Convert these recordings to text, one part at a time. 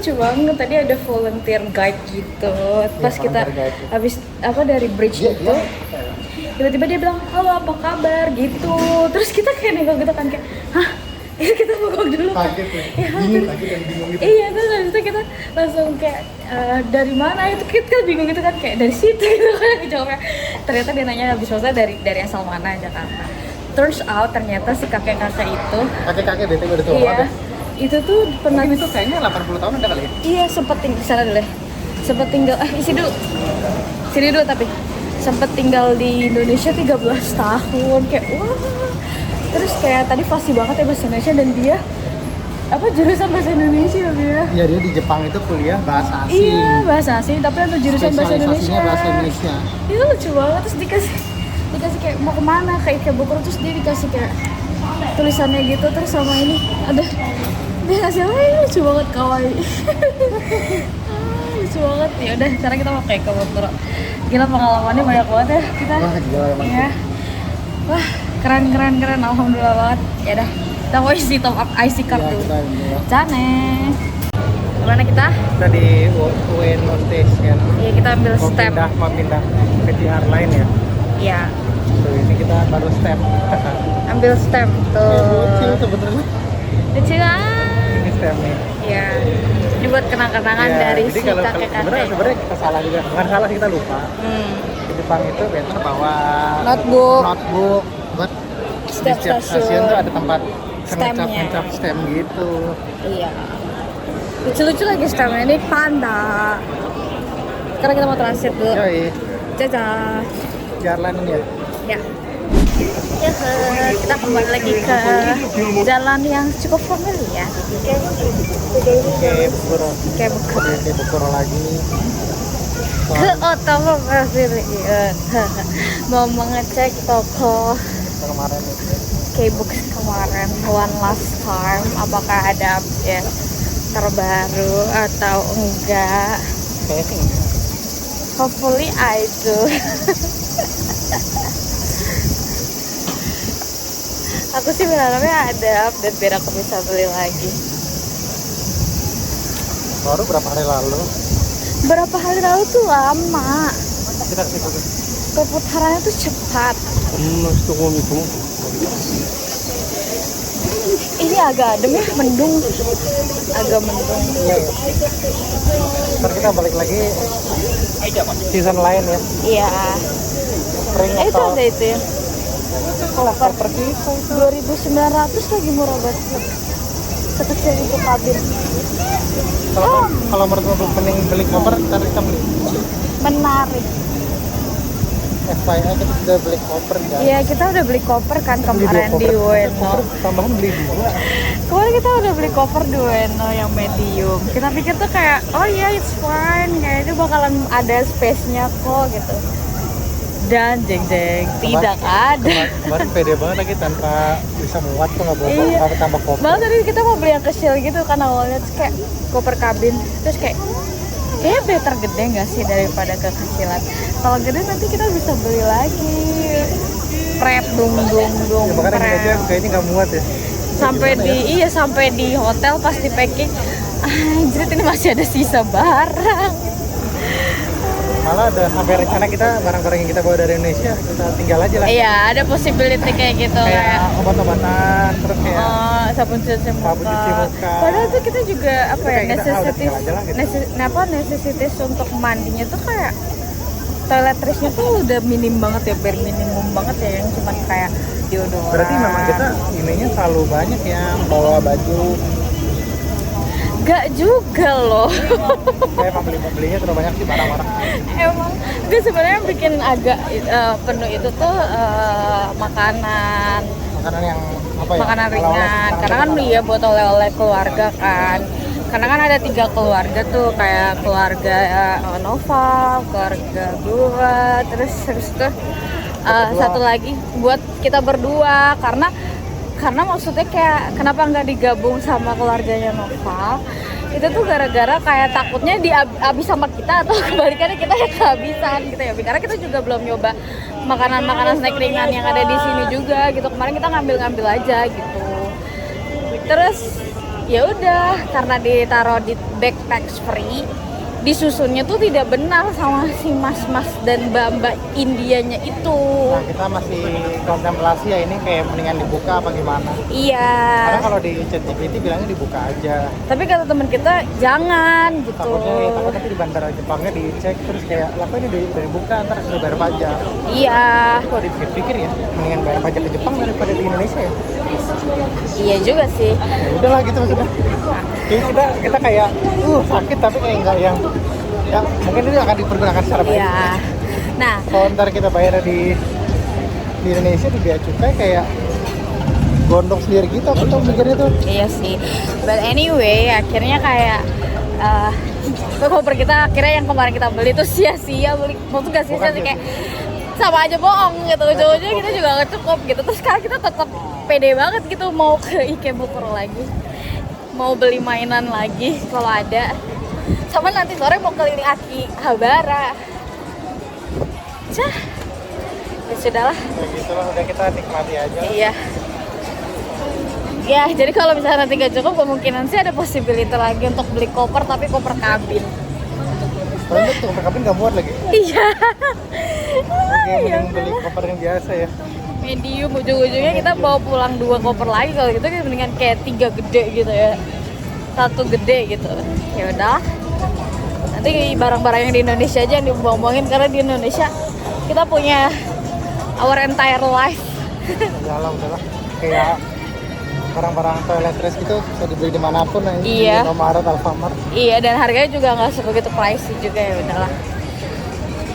lucu banget, tadi ada volunteer guide gitu. Pas kita habis dari bridge itu, tiba-tiba dia bilang, halo apa kabar gitu. Terus kita kayak nengok gitu kan, kayak hah? Kita bengok dulu. Kaget ya, bingung gitu. Iya, terus habis itu kita langsung kayak dari mana itu, kita bingung gitu kan, kayak dari situ gitu kan jawabnya. Ternyata dia nanya habis selesai dari asal mana, Jakarta. Turns out ternyata si kakek-kakek itu BTW udah tua iya, banget. itu tuh pernah Mungkin itu kayaknya 80 tahun ada kali ya? iya, sempet tinggal sana dulu. Sempet tinggal isi dulu. Sini dulu tapi sempet tinggal di Indonesia 13 tahun kayak wah. Terus kayak tadi fasih banget ya bahasa Indonesia, dan dia jurusan bahasa Indonesia dia. Iya, dia di Jepang itu kuliah bahasa asing. Iya, bahasa asing, tapi untuk jurusan bahasa Indonesia. Spesialisasinya bahasa Indonesia. Itu lucu banget, terus dikasih kayak mau kemana, kayak Ikebukuro, terus dia dikasih kayak tulisannya gitu, terus sama ini ada dia ngasih lucu banget, kawaii. Lucu banget. Ya udah, sekarang kita mau kayak Ikebukuro. Gila, pengalamannya banyak banget ya kita. Wah, gila emang. Ya. Wah, keren, alhamdulillah banget. Ya udah, kita mau isi top up IC card dulu. Cane. Kemana kita? Kita di UN Montes kan. Iya, kita ambil step. Mau pindah PTR lain ya. Iya. Tuh, ini kita baru step. Ambil stem tuh. Kecil sebenarnya. Kecil Ini stepnya. Iya. Ini buat kenang-kenangan dari si kakek-kakek. Sebenarnya kita salah juga. Bukan salah sih, kita lupa. Di Jepang itu biasa bawa notebook buat Setiap di setiap stasiun tuh ada tempat Stemnya. ngecap stem gitu. Iya. Lucu-lucu lagi stemnya, ini panda. Sekarang kita mau transit dulu. Yoi, Caca. jalan ini ya. Ya. Ya, kita kembali lagi ke jalan yang cukup familiar. Kayak Bukuro lagi. ke Otomo Pavilion. Mau mengecek toko Kemarin itu. K-Books kemarin, one last time, apakah ada update terbaru atau enggak. Kayaknya sih enggak. Hopefully I do. Aku sih berharapnya ada update biar aku bisa beli lagi. Baru berapa hari lalu Berapa hari lalu tuh lama, kita ke situ. perputarannya tuh cepat. Ini agak adem ya, mendung, agak mendung. Iya, iya. Ntar kita balik lagi season lain ya. Iya. Spring Itu atau ada itu ya. Koper pergi 2.900 lagi, murah banget. Sekecil itu kabin. Kalau menurut gue mending beli koper, ntar kita beli. Menarik. FYI kita udah beli koper kan. Iya, kita udah beli koper kan Beli kemarin dua di koper. Ueno. Tambahan beli 2. Kemarin kita udah beli koper di Ueno yang medium. Kita pikir tuh kayak, oh iya, it's fine, kayaknya bakalan ada space-nya kok gitu. Dan jeng-jeng, tidak ada. Kemarin pede banget lagi tanpa bisa muat tuh, nggak bawa Iya. koper, tambah koper. Malah tadi kita mau beli yang kecil gitu kan awalnya, terus kayak koper kabin, terus kayak kayaknya better gede nggak sih daripada kekecilan. Kalau gede nanti kita bisa beli lagi. Pret dung Ya, makanya ini aja pret. kayaknya nggak muat ya. Sampai di iya, sampai di hotel pas di packing, anjir ini masih ada sisa barang. Malah ada sampai rencana kita barang-barang yang kita bawa dari Indonesia kita tinggal aja lah. Iya, ada possibility kayak gitu, Kayak obat-obatan, terus kayak sabun cuci sabun cuci muka. muka. Padahal tuh kita juga apa ya, kayak kita, udah necessities, tinggal aja lah gitu. necessities untuk mandinya tuh kayak toiletries-nya tuh udah minim banget ya, bare minimum banget ya, yang cuma kayak deodoran. Berarti memang kita ininya terlalu banyak yang bawa baju. Gak juga loh. Kayak pembelinya terlalu banyak sih barang-barang. Emang itu sebenarnya bikin agak penuh itu tuh makanan Yang apa ya? makanan Oleh-oleh ringan, sekarang karena kan kita iya buat oleh-oleh keluarga kan. Karena kan ada 3 keluarga tuh, kayak keluarga Nova, keluarga gua, terus habis itu satu lagi buat kita berdua, karena maksudnya kayak kenapa nggak digabung sama keluarganya Nova, itu tuh gara-gara kayak takutnya dihabis sama kita atau kebalikannya kita yang kehabisan gitu ya, karena kita juga belum nyoba makanan snack ringan yang ada di sini juga gitu. Kemarin kita ngambil aja gitu, terus ya udah karena ditaruh di backpacks free, disusunnya tuh tidak benar sama si mas-mas dan mbak-mbak Indianya itu. Nah, kita masih kontemplasi ya, ini kayak mendingan dibuka apa gimana. Iya. Karena kalau di ChatGPT bilangnya dibuka aja. Tapi kata teman kita jangan gitu. Takutnya nanti di bandara Jepangnya dicek terus kayak, apa ini udah dibuka, ntar sudah bayar pajak. Iya. Kalau dipikir ya, mendingan bayar pajak ke Jepang daripada di Indonesia ya. Iya juga sih. Ya udahlah gitu maksudnya. Jadi kita kayak sakit tapi kayak enggak yang ya mungkin itu akan dipergunakan secara baik. Iya. Nah, kalau ntar kita bayar di Indonesia di bea cukai kayak gondok sendiri gitu, aku tuh mikirnya tuh. iya sih. But anyway, akhirnya kayak koper kita akhirnya yang kemarin kita beli tuh sia-sia beli. Maksudnya gak sia-sia sih, kayak sama aja bohong gitu. Ujung-ujungnya kita juga gak cukup gitu. Terus sekarang kita tetap pede banget gitu mau ke Ikebukuro lagi, mau beli mainan lagi kalau ada. Sama nanti sore mau keliling Akihabara. Cah, ya sudahlah. Ya gitu lah, udah kita nikmati aja. Iya. Ya, jadi kalau misalnya nanti gak cukup, kemungkinan sih ada possibility lagi untuk beli koper, tapi koper kabin. Soalnya tuh koper kabin gak muat lagi. Iya. Oke, mending beli koper yang biasa ya. Medium, ujung-ujungnya kita bawa pulang 2 koper lagi. Kalau gitu kan mendingan kayak 3 gede gitu ya, 1 gede gitu. Ya udah. Nanti barang-barang yang di Indonesia aja yang dibuang-buangin, karena di Indonesia kita punya our entire life. Ya lah, udahlah. Kayak barang-barang toiletries gitu bisa dibeli dimanapun ya. Iya. Di Indomaret, Alfamart. Iya, dan harganya juga nggak sebegitu pricey juga, ya udahlah.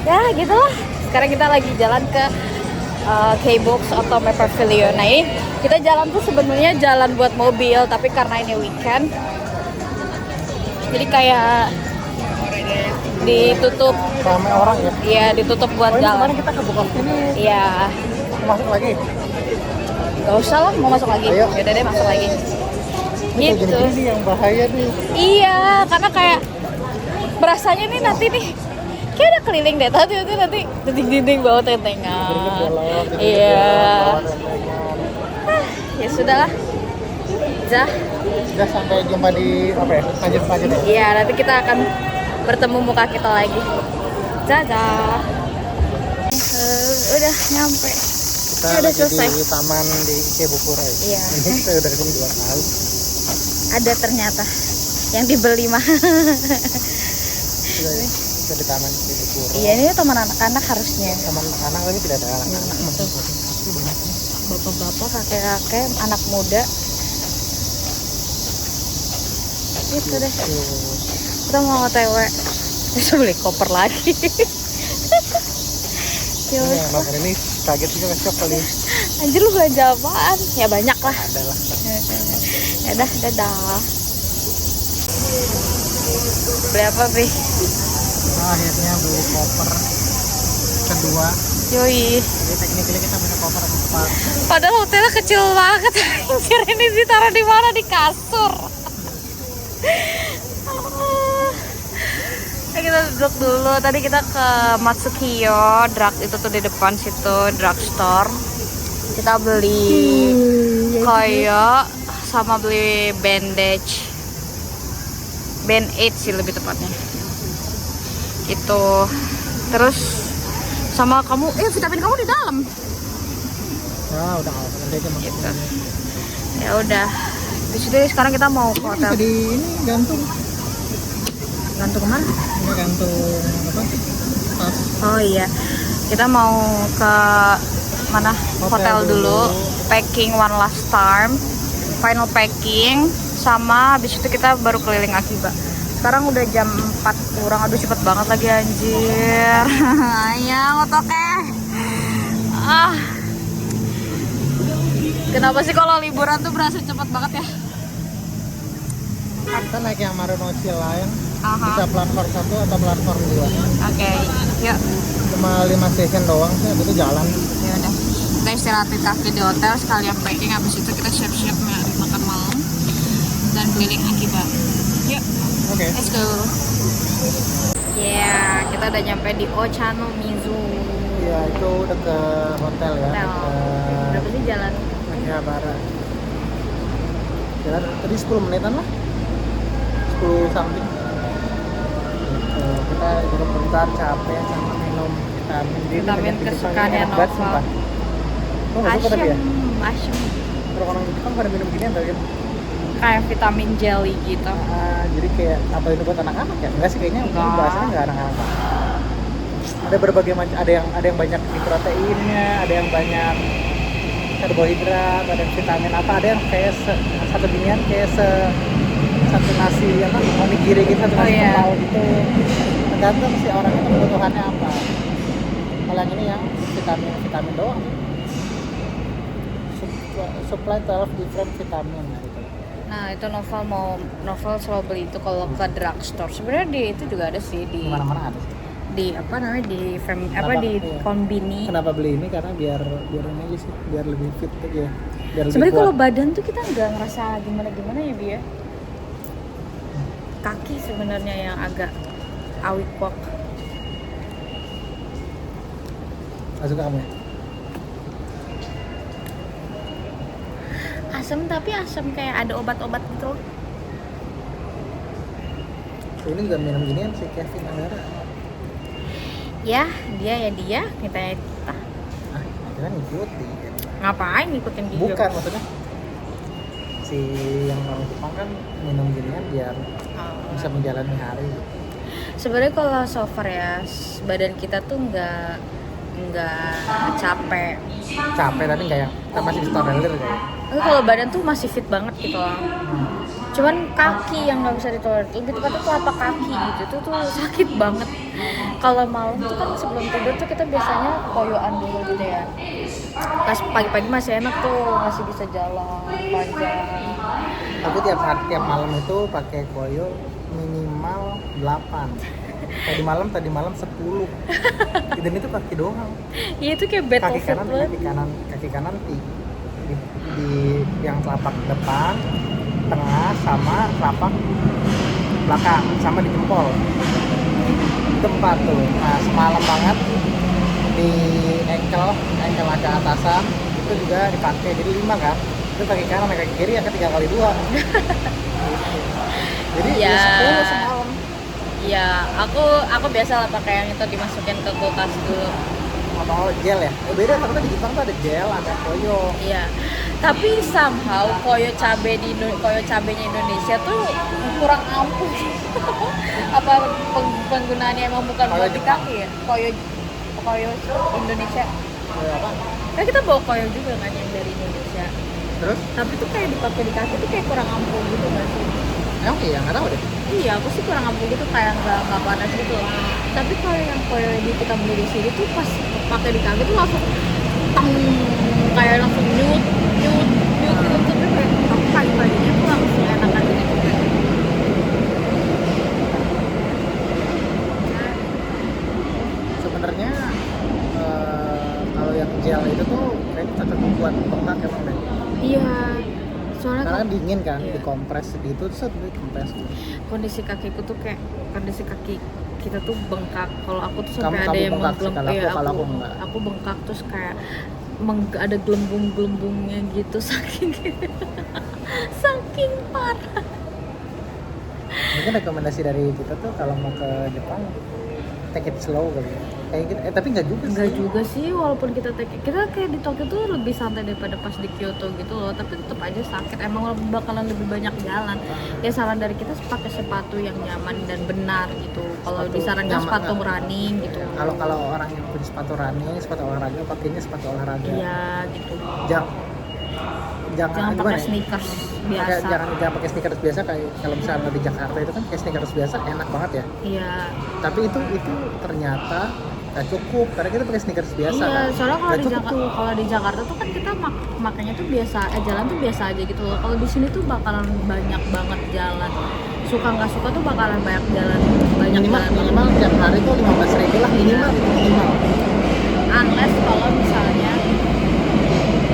Ya gitu lah. Sekarang kita lagi jalan ke K-Box atau My Pavilion. Nah ini kita jalan tuh sebenarnya jalan buat mobil, tapi karena ini weekend, jadi kayak ditutup. Ramai orang ya. Iya, ditutup buat Oh, ini jalan. kemarin kita ke Bukos ini Iya, masuk lagi. gak usah lah, mau masuk lagi. Ayo. Yaudah deh, masuk lagi. Ini Gitu. gini-gini nih yang bahaya nih. Iya, karena kayak berasanya nih nanti nih kayak udah keliling deh, nanti dinding bawah tentengan. Iya. Ya sudahlah. Zah. Udah sampai jumpa di apa ya? Lanjut ya. Iya, nanti kita akan bertemu muka kita lagi. Zah. Udah nyampe. Kita udah lagi selesai. di taman di Ikebukuro ya. Iya. Ini kita udah kesini 2 kali. Ada ternyata yang dibeli mah. Kita di taman Ikebukuro. Iya, ini taman anak-anak harusnya. Taman anak-anak tapi tidak ada anak-anak. Bapak-bapak, kakek-kakek, anak muda. Gitu deh. Kita mau OTW. Bisa beli koper lagi. Ini yang nonton ini kaget juga nge-shock kali. Anjir, lu belanja apaan? Ya banyak lah. Ada lah. Ya udah, dadah. Beli apa, Bi? Nah, akhirnya beli koper kedua. Yoi. Jadi tekniknya kita punya koper 4. Padahal hotelnya kecil banget. Anjir, ini ditaruh di mana? Di kasur. Kita duduk dulu. Tadi kita ke Matsukiyo, itu tuh di depan situ, drugstore. Kita beli koyo sama beli bandage, band-aid sih lebih tepatnya. Itu terus sama kamu, vitamin kamu di dalam. Ya udah nanti aja makan. Gitu. Ya udah. Di situ sekarang kita mau ke hotel. Jadi ini gantung. Gantung kemana? Ini gantung apa? Tas. Oh iya, kita mau ke mana? Hotel dulu. Packing one last time, final packing, sama habis itu kita baru keliling Akiba. Sekarang udah jam 4 kurang, aduh cepet banget lagi anjir. Ayang otoke. Kenapa sih kalau liburan tuh berasa cepet banget ya? Kita naik yang Marunouchi Line. Aha. Bisa platform 1 atau platform 2. Oke, yuk. Cuma 5 station doang sih, habis itu jalan. Ya udah, kita istirahat di cafe di hotel, sekalian packing, habis itu kita siap-siap makan malam dan keliling Akiba. Yuk, Oke. let's go. Ya, kita udah nyampe di Ochanomizu. Ya itu udah ke hotel ya. Hotel. Berapa sih jalan? Akihabara. Jalan tadi 10 menitan lah, 10 something. Kita duduk bentar, capek sama minum vitamin D. Vitamin kesukaannya Nova. Lo nggak suka tapi ya? Asyam. Kalau orang Jepang pada minum ginian tadi kan? Kayak vitamin jelly gitu. Jadi kayak apa itu buat anak-anak ya? Enggak sih kayaknya. Enggak. Bahasanya nggak anak-anak. Ada berbagai macam, ada yang banyak di proteinnya, ada yang banyak karbohidrat, ada yang vitamin apa, ada yang kayak satu ginian kayak satu nasi apa onigiri gitu, satu nasi kepal gitu. Tergantung si orang itu kebutuhannya apa. Kalau yang ini yang vitamin doang. Supply 12 different vitamin gitu. Nah itu Novel selalu beli itu kalau ke drugstore. Sebenarnya di itu juga ada sih di Mana-mana ada. Di apa namanya di Iya. Konbini. Kenapa beli ini? Karena biar ini aja sih, biar lebih fit aja. Biar lebih Sebenarnya kuat. kalau badan tuh kita nggak ngerasa gimana ya Bi ya. Kaki sebenarnya yang agak awik wak. Nggak suka kamu ya? Asam tapi asam kayak ada obat-obat gitu loh. Ini juga minum ginian si Kevin Andara. Ya dia kita ya kita. Itu kan ngikutin. Ngapain ngikutin dia? Bukan maksudnya si yang orang Jepang kan minum ginian biar bisa menjalani hari. Sebenarnya kalau so far ya badan kita tuh nggak capek. Capek tapi kayak kita masih bisa tolerir kayak. Tapi kalau badan tuh masih fit banget gitu loh. Cuman kaki yang nggak bisa ditolerir, lebih tepatnya telapak kaki gitu tuh sakit banget. Kalau malam tuh kan sebelum tidur tuh kita biasanya koyoan dulu gitu ya. Pas pagi-pagi masih enak tuh, masih bisa jalan panjang. Aku tiap malam itu pakai koyo minimal 8. Tadi malam 10. Dan itu kaki doang. Iya itu kayak bed Kaki of kanan, it kaki kanan di yang telapak depan, tengah sama telapak belakang sama di jempol. Itu 4 tuh. Nah, semalam banget di ankle agak atasan itu juga dipakai jadi 5 kan. Itu kaki kanan, kaki kiri ya 3 kali 2. Jadi Ya. 10 semalam. Iya, aku biasa lah pakai yang itu dimasukin ke kulkas dulu. Atau gel ya? Beda karena di Jepang tuh ada gel, ada koyo. Iya. Tapi somehow koyo cabenya Indonesia tuh kurang ampuh. Apa penggunaannya emang bukan Koyo buat di Jepang. kaki ya? Koyo Indonesia. Koyo apa? Kan kita bawa koyo juga kan yang dari Indonesia. Terus? Tapi tuh kayak dipakai di kaki tuh kayak kurang ampuh gitu nggak sih? Emang iya, nggak tahu deh. Iya, aku sih kurang ampuh gitu kayak nggak panas gitu. Tapi kalau yang koyo di kita beli di sini tuh pas pakai di kaki tuh langsung tang kayak langsung nyut gitu tuh kayak pagi-paginya tuh langsung enakan gitu kayak. Sebenarnya kalau yang gel itu tuh kayaknya cocok buat bengkak emang deh. Iya. Soalnya Karena kan dingin kan, iya. dikompres gitu, terus dikompres. kondisi kakiku tuh kayak kondisi kaki kita tuh bengkak. Kalau aku tuh Kamu- sampai kamu ada yang bengkak sih, kalau iya, aku enggak. aku bengkak terus kayak ada gelembung-gelembungnya gitu saking saking parah. Mungkin rekomendasi dari kita tuh kalau mau ke Jepang take it slow kali ya. Kayak gitu, tapi nggak juga sih. Enggak juga sih, walaupun kita kayak di Tokyo tuh lebih santai daripada pas di Kyoto gitu loh, tapi tetap aja sakit. Emang bakalan lebih banyak jalan. Ya saran dari kita pakai sepatu yang nyaman dan benar gitu. Kalau Sepatu disarankan nyaman, sepatu nggak? running gitu. Kalau orang yang punya sepatu running, sepatu olahraga, pakainya sepatu olahraga. Iya gitu. Jangan Jangan gimana pakai ya? sneakers biasa. Jangan pakai sneakers biasa kayak kalau misalnya di Jakarta itu kan kayak sneakers biasa enak banget ya. Iya. Tapi itu ternyata nggak cukup karena kita pakai sneakers biasa Iya, kan. soalnya Nggak cukup tuh. kalau di Jakarta tuh kan kita makanya tuh biasa, jalan tuh biasa aja gitu loh. Kalau di sini tuh bakalan banyak banget jalan. Suka nggak suka tuh bakalan banyak jalan, minimal banget. tiap hari tuh 15.000 lah minimal. Unless kalau misalnya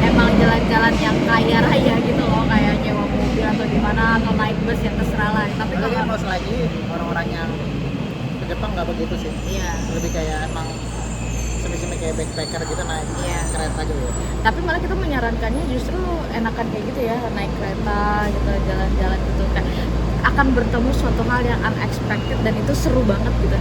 emang jalan-jalan yang kaya raya gitu loh, kayak nyewa mobil atau gimana atau naik bus yang terserah lah. Tapi Tapi kalau most lagi orang-orang yang ke Jepang nggak begitu sih. iya, Lebih kayak emang semi-semi kayak backpacker gitu naik Iya. kereta gitu ya. Tapi malah kita menyarankannya justru enakan kayak gitu ya, naik kereta gitu, jalan-jalan gitu, kayak akan bertemu suatu hal yang unexpected dan itu seru banget gitu.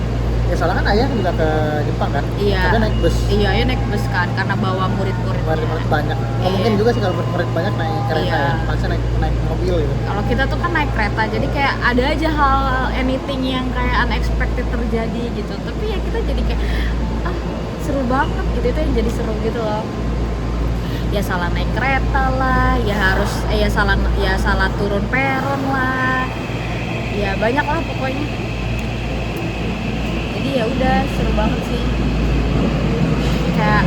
Ya soalnya kan ayah juga ke Jepang kan, Iya. tapi naik bus. Iya, ya naik bus kan karena bawa murid-muridnya. Murid banyak. Iya. Mungkin juga sih kalau murid banyak naik kereta Iya. ya, pasti naik mobil gitu. Kalau kita tuh kan naik kereta, jadi kayak ada aja hal anything yang kayak unexpected terjadi gitu. Tapi ya kita jadi kayak seru banget gitu, itu yang jadi seru gitu loh. Ya salah naik kereta lah, ya harus ya salah turun peron lah. Ya banyak lah pokoknya. Jadi ya udah seru banget sih. Kayak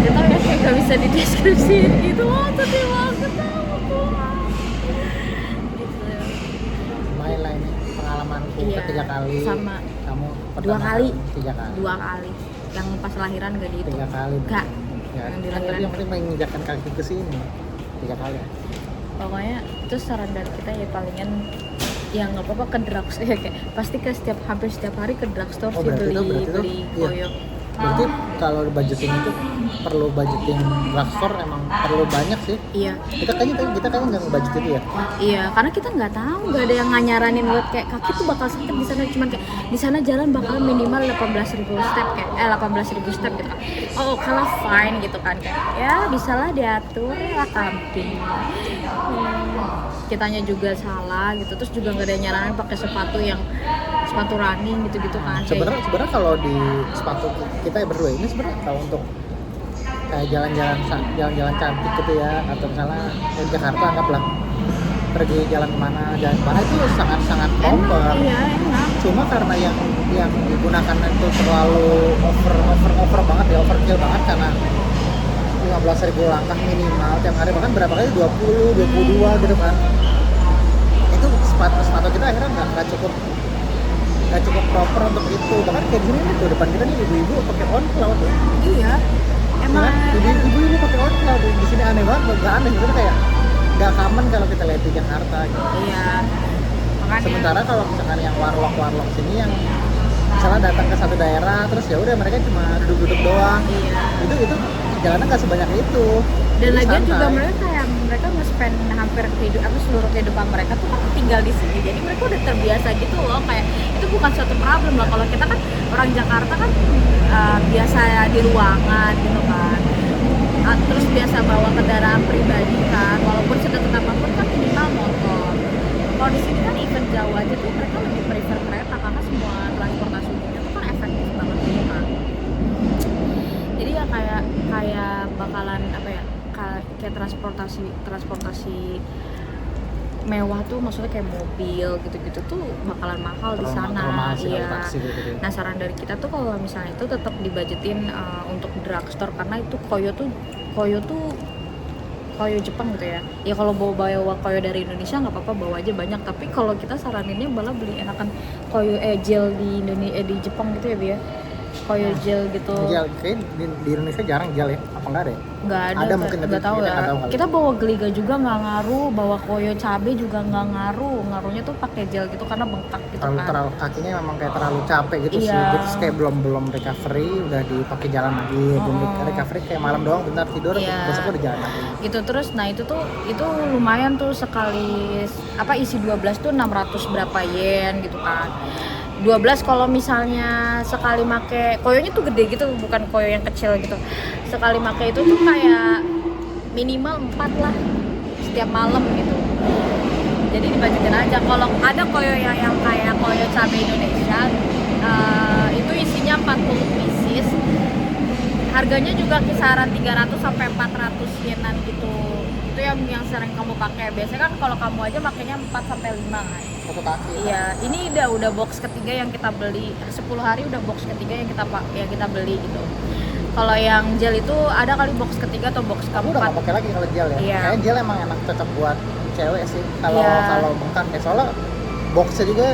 gak tau ya, kayak gak bisa dideskripsiin gitu loh, sedih banget tau aku. Gitu. Main lah ini pengalamanku Iya, ketiga kali. sama. Kamu Dua pertama kali. Tiga kali. 2 kali. Yang pas lahiran gak dihitung. 3 kali. Gak. Ya, Yang kan dilahiran. yang penting menginjakkan kaki ke sini 3 kali. Pokoknya itu saran dari kita ya palingan ya nggak apa-apa ke drugstore ya, kayak pasti hampir setiap hari ke drugstore Oh, sih berarti beli itu, koyo. iya. Berarti kalau budgeting itu perlu budgeting drugstore emang perlu banyak sih. Iya. Kita kayaknya nggak ngebudget itu ya. Iya, karena kita nggak tahu, nggak ada yang nyaranin buat kayak kaki tuh bakal sakit di sana, cuman kayak di sana jalan bakal minimal 18.000 step kayak 18.000 step gitu kan. Oh, kalau fine gitu kan kayak ya bisalah diatur lah camping. Kitanya juga salah gitu, terus juga nggak ada yang nyaranin pakai sepatu running gitu-gitu kan. Sebenarnya kalau di sepatu kita berdua ini sebenarnya kalau untuk kayak jalan-jalan cantik gitu ya, atau misalnya di Jakarta anggaplah pergi jalan kemana itu sangat proper. Iya, enak. Cuma karena yang digunakan itu terlalu over banget ya, overkill banget karena 15.000 langkah minimal tiap hari, bahkan berapa kali 22 gitu kan. Itu sepatu kita akhirnya nggak cukup proper untuk itu. Bahkan kayak gini nih tuh depan kita nih ibu-ibu pakai on cloud. Iya. Emang ibu-ibu pakai on cloud di sini aneh banget, nggak aneh gitu kayak nggak common kalau kita lihat di Jakarta gitu. Iya. Makanya Sementara kalau misalkan yang warlock sini yang misalnya datang ke satu daerah terus ya udah mereka cuma duduk-duduk doang. iya. Itu jalannya nggak sebanyak itu. Dan Jadi lagian santai. juga mereka nge-spend hampir seluruh kehidupan mereka tuh kan tinggal di sini, jadi mereka udah terbiasa gitu loh, kayak itu bukan suatu problem lah. Kalau kita kan orang Jakarta kan biasa di ruangan gitu kan, terus biasa bawa kendaraan pribadi kan, walaupun sedekat apapun kan minimal motor. Kalau di sini kan even jauh aja tuh mereka lebih prefer kereta karena semua transportasi umumnya tuh kan efektif banget gitu kan. Jadi ya kayak bakalan apa ya, kayak transportasi mewah tuh, maksudnya kayak mobil gitu-gitu tuh bakalan mahal di sana. Iya. Gitu. Nah, saran dari kita tuh kalau misalnya itu tetap dibudgetin untuk drugstore, karena itu koyo Jepang gitu ya. Ya kalau bawa koyo dari Indonesia nggak apa-apa, bawa aja banyak. Tapi kalau kita saraninnya malah beli enakan koyo gel di Jepang gitu ya, Bia. Koyo gel gitu. Gel kayak di Indonesia jarang gel ya, apa nggak ada ya? Nggak ada, ada mungkin, nggak tahu ya. Tahu kali. Kita bawa geliga juga nggak ngaruh, bawa koyo cabe juga nggak ngaruh. Ngaruhnya tuh pakai gel gitu karena bengkak gitu kan. Terlalu kakinya memang kayak terlalu capek gitu sih. Iya. Terus kayak belum recovery udah dipakai jalan lagi. Belum recovery kayak malam doang bentar tidur, Iya. besoknya udah jalan lagi. Gitu. Terus nah itu lumayan tuh sekali isi 12 tuh 600 berapa yen gitu kan. 12 kalau misalnya sekali make, koyonya tuh gede gitu, bukan koyo yang kecil gitu. Sekali make itu tuh kayak minimal 4 lah setiap malam gitu. Jadi dibajetin aja. Kalau ada koyo yang kayak koyo cabai Indonesia, itu isinya 40 pieces. Harganya juga kisaran 300 sampai 400 yenan gitu. Itu yang sering kamu pakai. Biasanya kan kalau kamu aja makainya 4 sampai 5 kan. Satu kaki. Iya, ini udah box ketiga yang kita beli. 10 hari udah box ketiga yang kita beli gitu. Kalau yang gel itu ada kali box ketiga atau box Kamu udah keempat. nggak pakai lagi kalau gel ya? Iya. Kayaknya gel emang enak, cocok buat cewek sih. Iya. Kalau bengkak ya, soalnya boxnya juga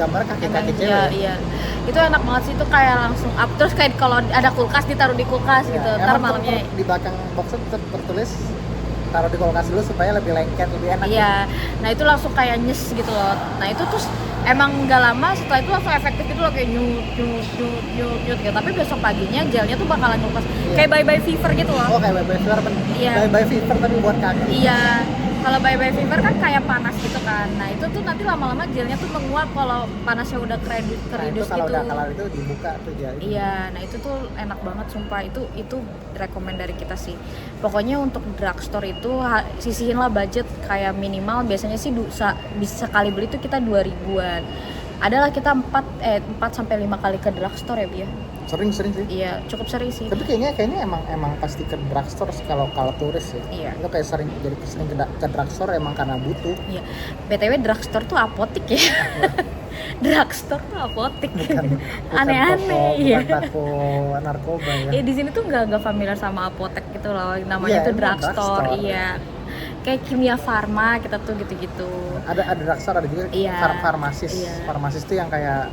gambar kaki-kaki Emang, cewek. iya. Itu enak banget sih, itu kayak langsung up. Terus kayak kalau ada kulkas ditaruh di kulkas Ya, gitu. emang Ntar malamnya di belakang boxnya tertulis taruh di kulkas dulu supaya lebih lengket, lebih enak. Iya, nah itu langsung kayak nyes gitu loh. Nah itu terus emang nggak lama setelah itu langsung efektif gitu loh, kayak nyut gitu. Tapi besok paginya gelnya tuh bakalan ngelupas, kayak bye fever gitu loh. Oh, kayak bye fever. Iya. Bye fever tapi buat kaki. Iya, kalau bye fever kan kayak panas gitu kan. Nah itu tuh nanti lama-lama gelnya tuh menguap kalau panasnya udah Nah, itu keredus kalau gitu. udah kalau itu dibuka tuh gel. Iya, nah itu tuh enak banget sumpah, itu rekomend dari kita sih. Pokoknya untuk drugstore itu sisihin lah budget, kayak minimal biasanya sih bisa sekali beli tuh kita 2.000-an. Adalah kita 4 sampai 5 kali ke drugstore ya, Bi ya. Sering sih. Iya, cukup sering sih. Tapi kayaknya emang pasti ke drugstore kalau turis ya. Iya. Itu kayak sering ke drugstore emang karena butuh. Iya. BTW drugstore tuh apotik ya. Drugstore tuh apotik. Aneh-aneh ya. Bukan toko narkoba ya. Di sini tuh nggak familiar sama apotek gitu loh. Namanya tuh drugstore. Iya. Kayak kimia farma kita tuh gitu-gitu. Ada drugstore, ada juga farmasis. Iya. Farmasis tuh yang kayak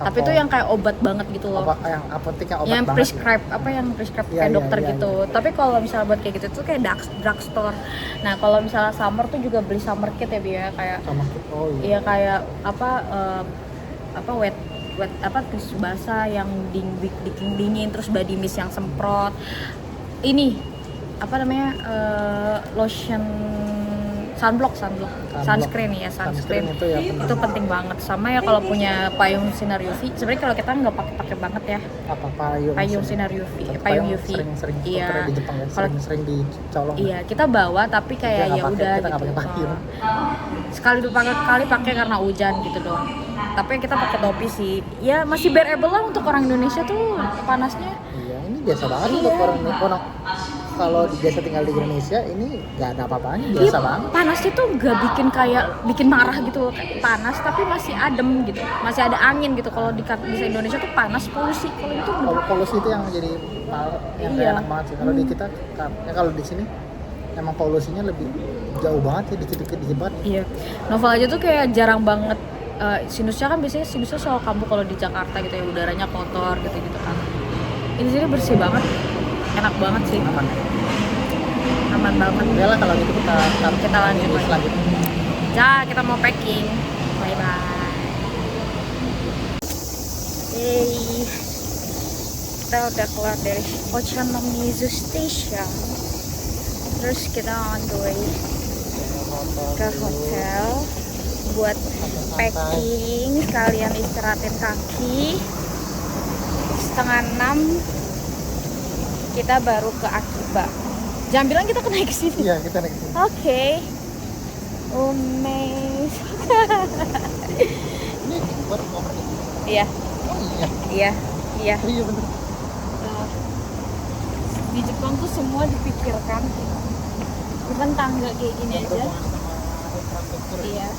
tapi itu yang kayak obat banget gitu loh. Yang apotek yang obat yang banget. prescribe yang prescribe kayak dokter gitu. Tapi kalau misalnya buat kayak gitu tuh kayak drugstore. Nah, kalau misalnya summer tuh juga beli summer kit ya, Bia, kayak Summer kit. Oh iya. Iya, kayak wet tisu basah yang dingin, terus body mist yang semprot. Ini apa namanya? Lotion sunblock sunscreen ya, sunscreen itu ya itu penting banget. Sama ya kalau punya payung sinar UV, sebenarnya kalau kita nggak pakai banget ya apa payung sinar UV, payung UV sering iya di Jepang ya, sering dicolong. Iya, kita bawa tapi kayak ya udah kita nggak gitu. pakai payung. Sekali kali pakai karena hujan gitu dong. Tapi kita pakai topi sih. Ya masih bearable lah untuk orang Indonesia tuh panasnya. Iya, ini biasa banget untuk orang kalau biasa tinggal di Indonesia ini nggak ada apa-apanya, biasa banget. Panasnya tuh nggak bikin marah gitu, panas tapi masih adem gitu, masih ada angin gitu. Kalau di Indonesia tuh panas, polusi. Kalau itu polusi itu yang jadi yang iya. enak banget sih. Kalau di kita ya kalau di sini emang polusinya lebih jauh banget ya, dikit-dikit banget. Iya, Novel aja tuh kayak jarang banget. Sinusnya kan biasanya soal kambuh kalau di Jakarta gitu ya, udaranya kotor gitu kan. Ini sini bersih banget, enak banget sih. Aman banget. Ya lah kalau gitu kita lanjut lagi. selanjutnya. Ya, kita mau packing. Bye bye. Hey, kita udah keluar dari Ochanomizu Station. Terus kita on the way ke hotel buat packing, sekalian istirahatin kaki. 5:30 kita baru ke Akiba. Jangan bilang kita naik ke sini. Iya, kita naik ke sini. Oke. Umes. Ini baru mau pergi. Iya. Oh iya. Iya. Iya. Iya bener. Di Jepang tuh semua dipikirkan. Bukan tangga kayak gini aja. Iya.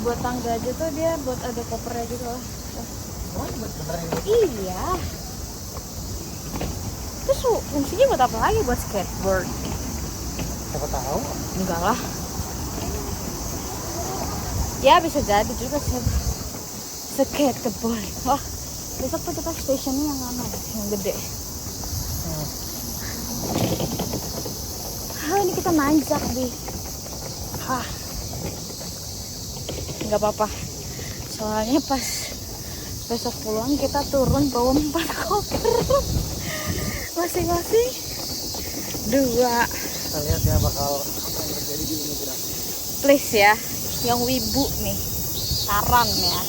Buat tangga aja tuh dia buat ada kopernya gitu loh. Oh, beneran ini. Iya. Terus fungsinya buat apa lagi? Buat skateboard? Siapa tahu? Enggak lah. Ya bisa jadi juga sih. Skateboard. Wah, besok tuh kita stationnya yang mana? Yang gede. Ini kita nanjak Bi. Nggak apa-apa. Soalnya pas besok pulang kita turun bawa 4 koper. Masing-masing 2. Kita lihat ya bakal apa yang terjadi di imigrasi. Please ya, yang wibu nih, saran ya.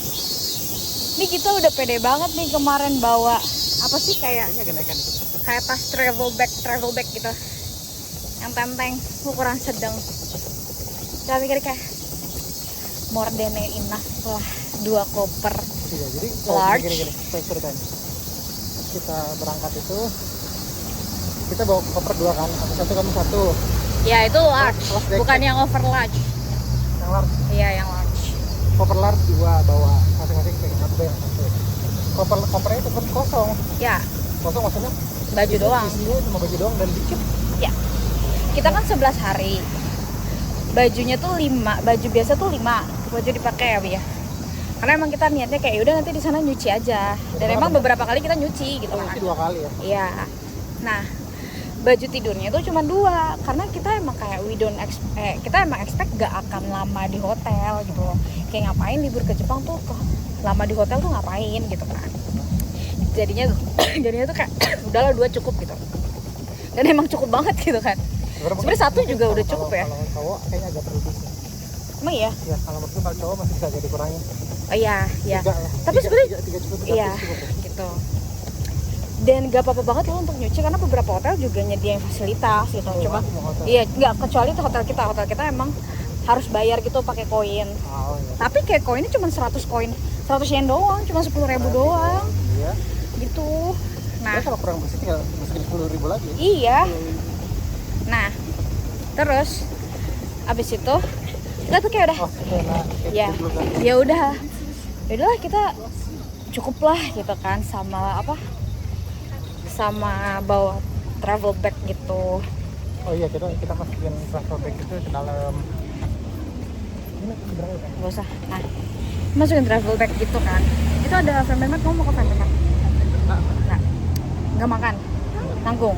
Ini kita udah pede banget nih kemarin bawa apa sih kayak tas travel bag gitu, yang tenteng ukuran sedang. Kita pikir kayak more than enough lah, 2 koper. Iya, jadi large. Gini, saya ceritain. Kita berangkat itu kita bawa koper 2 kan, satu kamu satu. Ya itu large, Plus bukan yang over large. Yang large. Iya yang large. Koper large 2 bawa, masing-masing kayak satu yang satu. Kopernya itu kan kosong. Ya, Kosong maksudnya baju doang. isinya cuma baju doang dan dikit. Ya, kita kan 11 hari. Bajunya tuh 5, baju biasa tuh 5 baju dipakai ya, Bi ya. Karena emang kita niatnya kayak udah nanti di sana nyuci aja. Dan emang beberapa kali kita nyuci gitu kan. Nyuci 2 kali ya. Iya. Nah, baju tidurnya itu cuma 2 karena kita emang kayak kita emang expect gak akan lama di hotel gitu loh. Kayak ngapain libur ke Jepang tuh lama di hotel tuh ngapain gitu kan. Jadinya tuh kayak udahlah 2 cukup gitu. Dan emang cukup banget gitu kan. Sebenarnya 1 juga udah cukup ya. Kalau cowok kayaknya agak berlebih sih. Emang iya? Ya kalau menurutku kalau cowok masih bisa jadi kurangin. Oh iya. Tapi sebenarnya tiga cukup. Iya gitu. Dan gak apa-apa banget loh untuk nyuci karena beberapa hotel juga nyediain fasilitas gitu. Cuma iya nggak, kecuali itu hotel kita emang harus bayar gitu pakai koin. Oh, iya. Tapi kayak koinnya cuma 100 koin, 100 yen doang, cuma 10.000 doang. Iya. Gitu. Nah, ya, kalau kurang bersih tinggal masukin 10.000 lagi. Iya. Nah, terus abis itu kita tuh kayak udah ya udahlah kita cukup lah gitu kan sama bawa travel bag gitu. Oh iya, kita masukin travel bag itu ke dalam ini berapa ya? Gak usah. Nah, masukin travel bag gitu kan. Itu ada family mart, kamu mau ke family mart? Nggak makan, nanggung.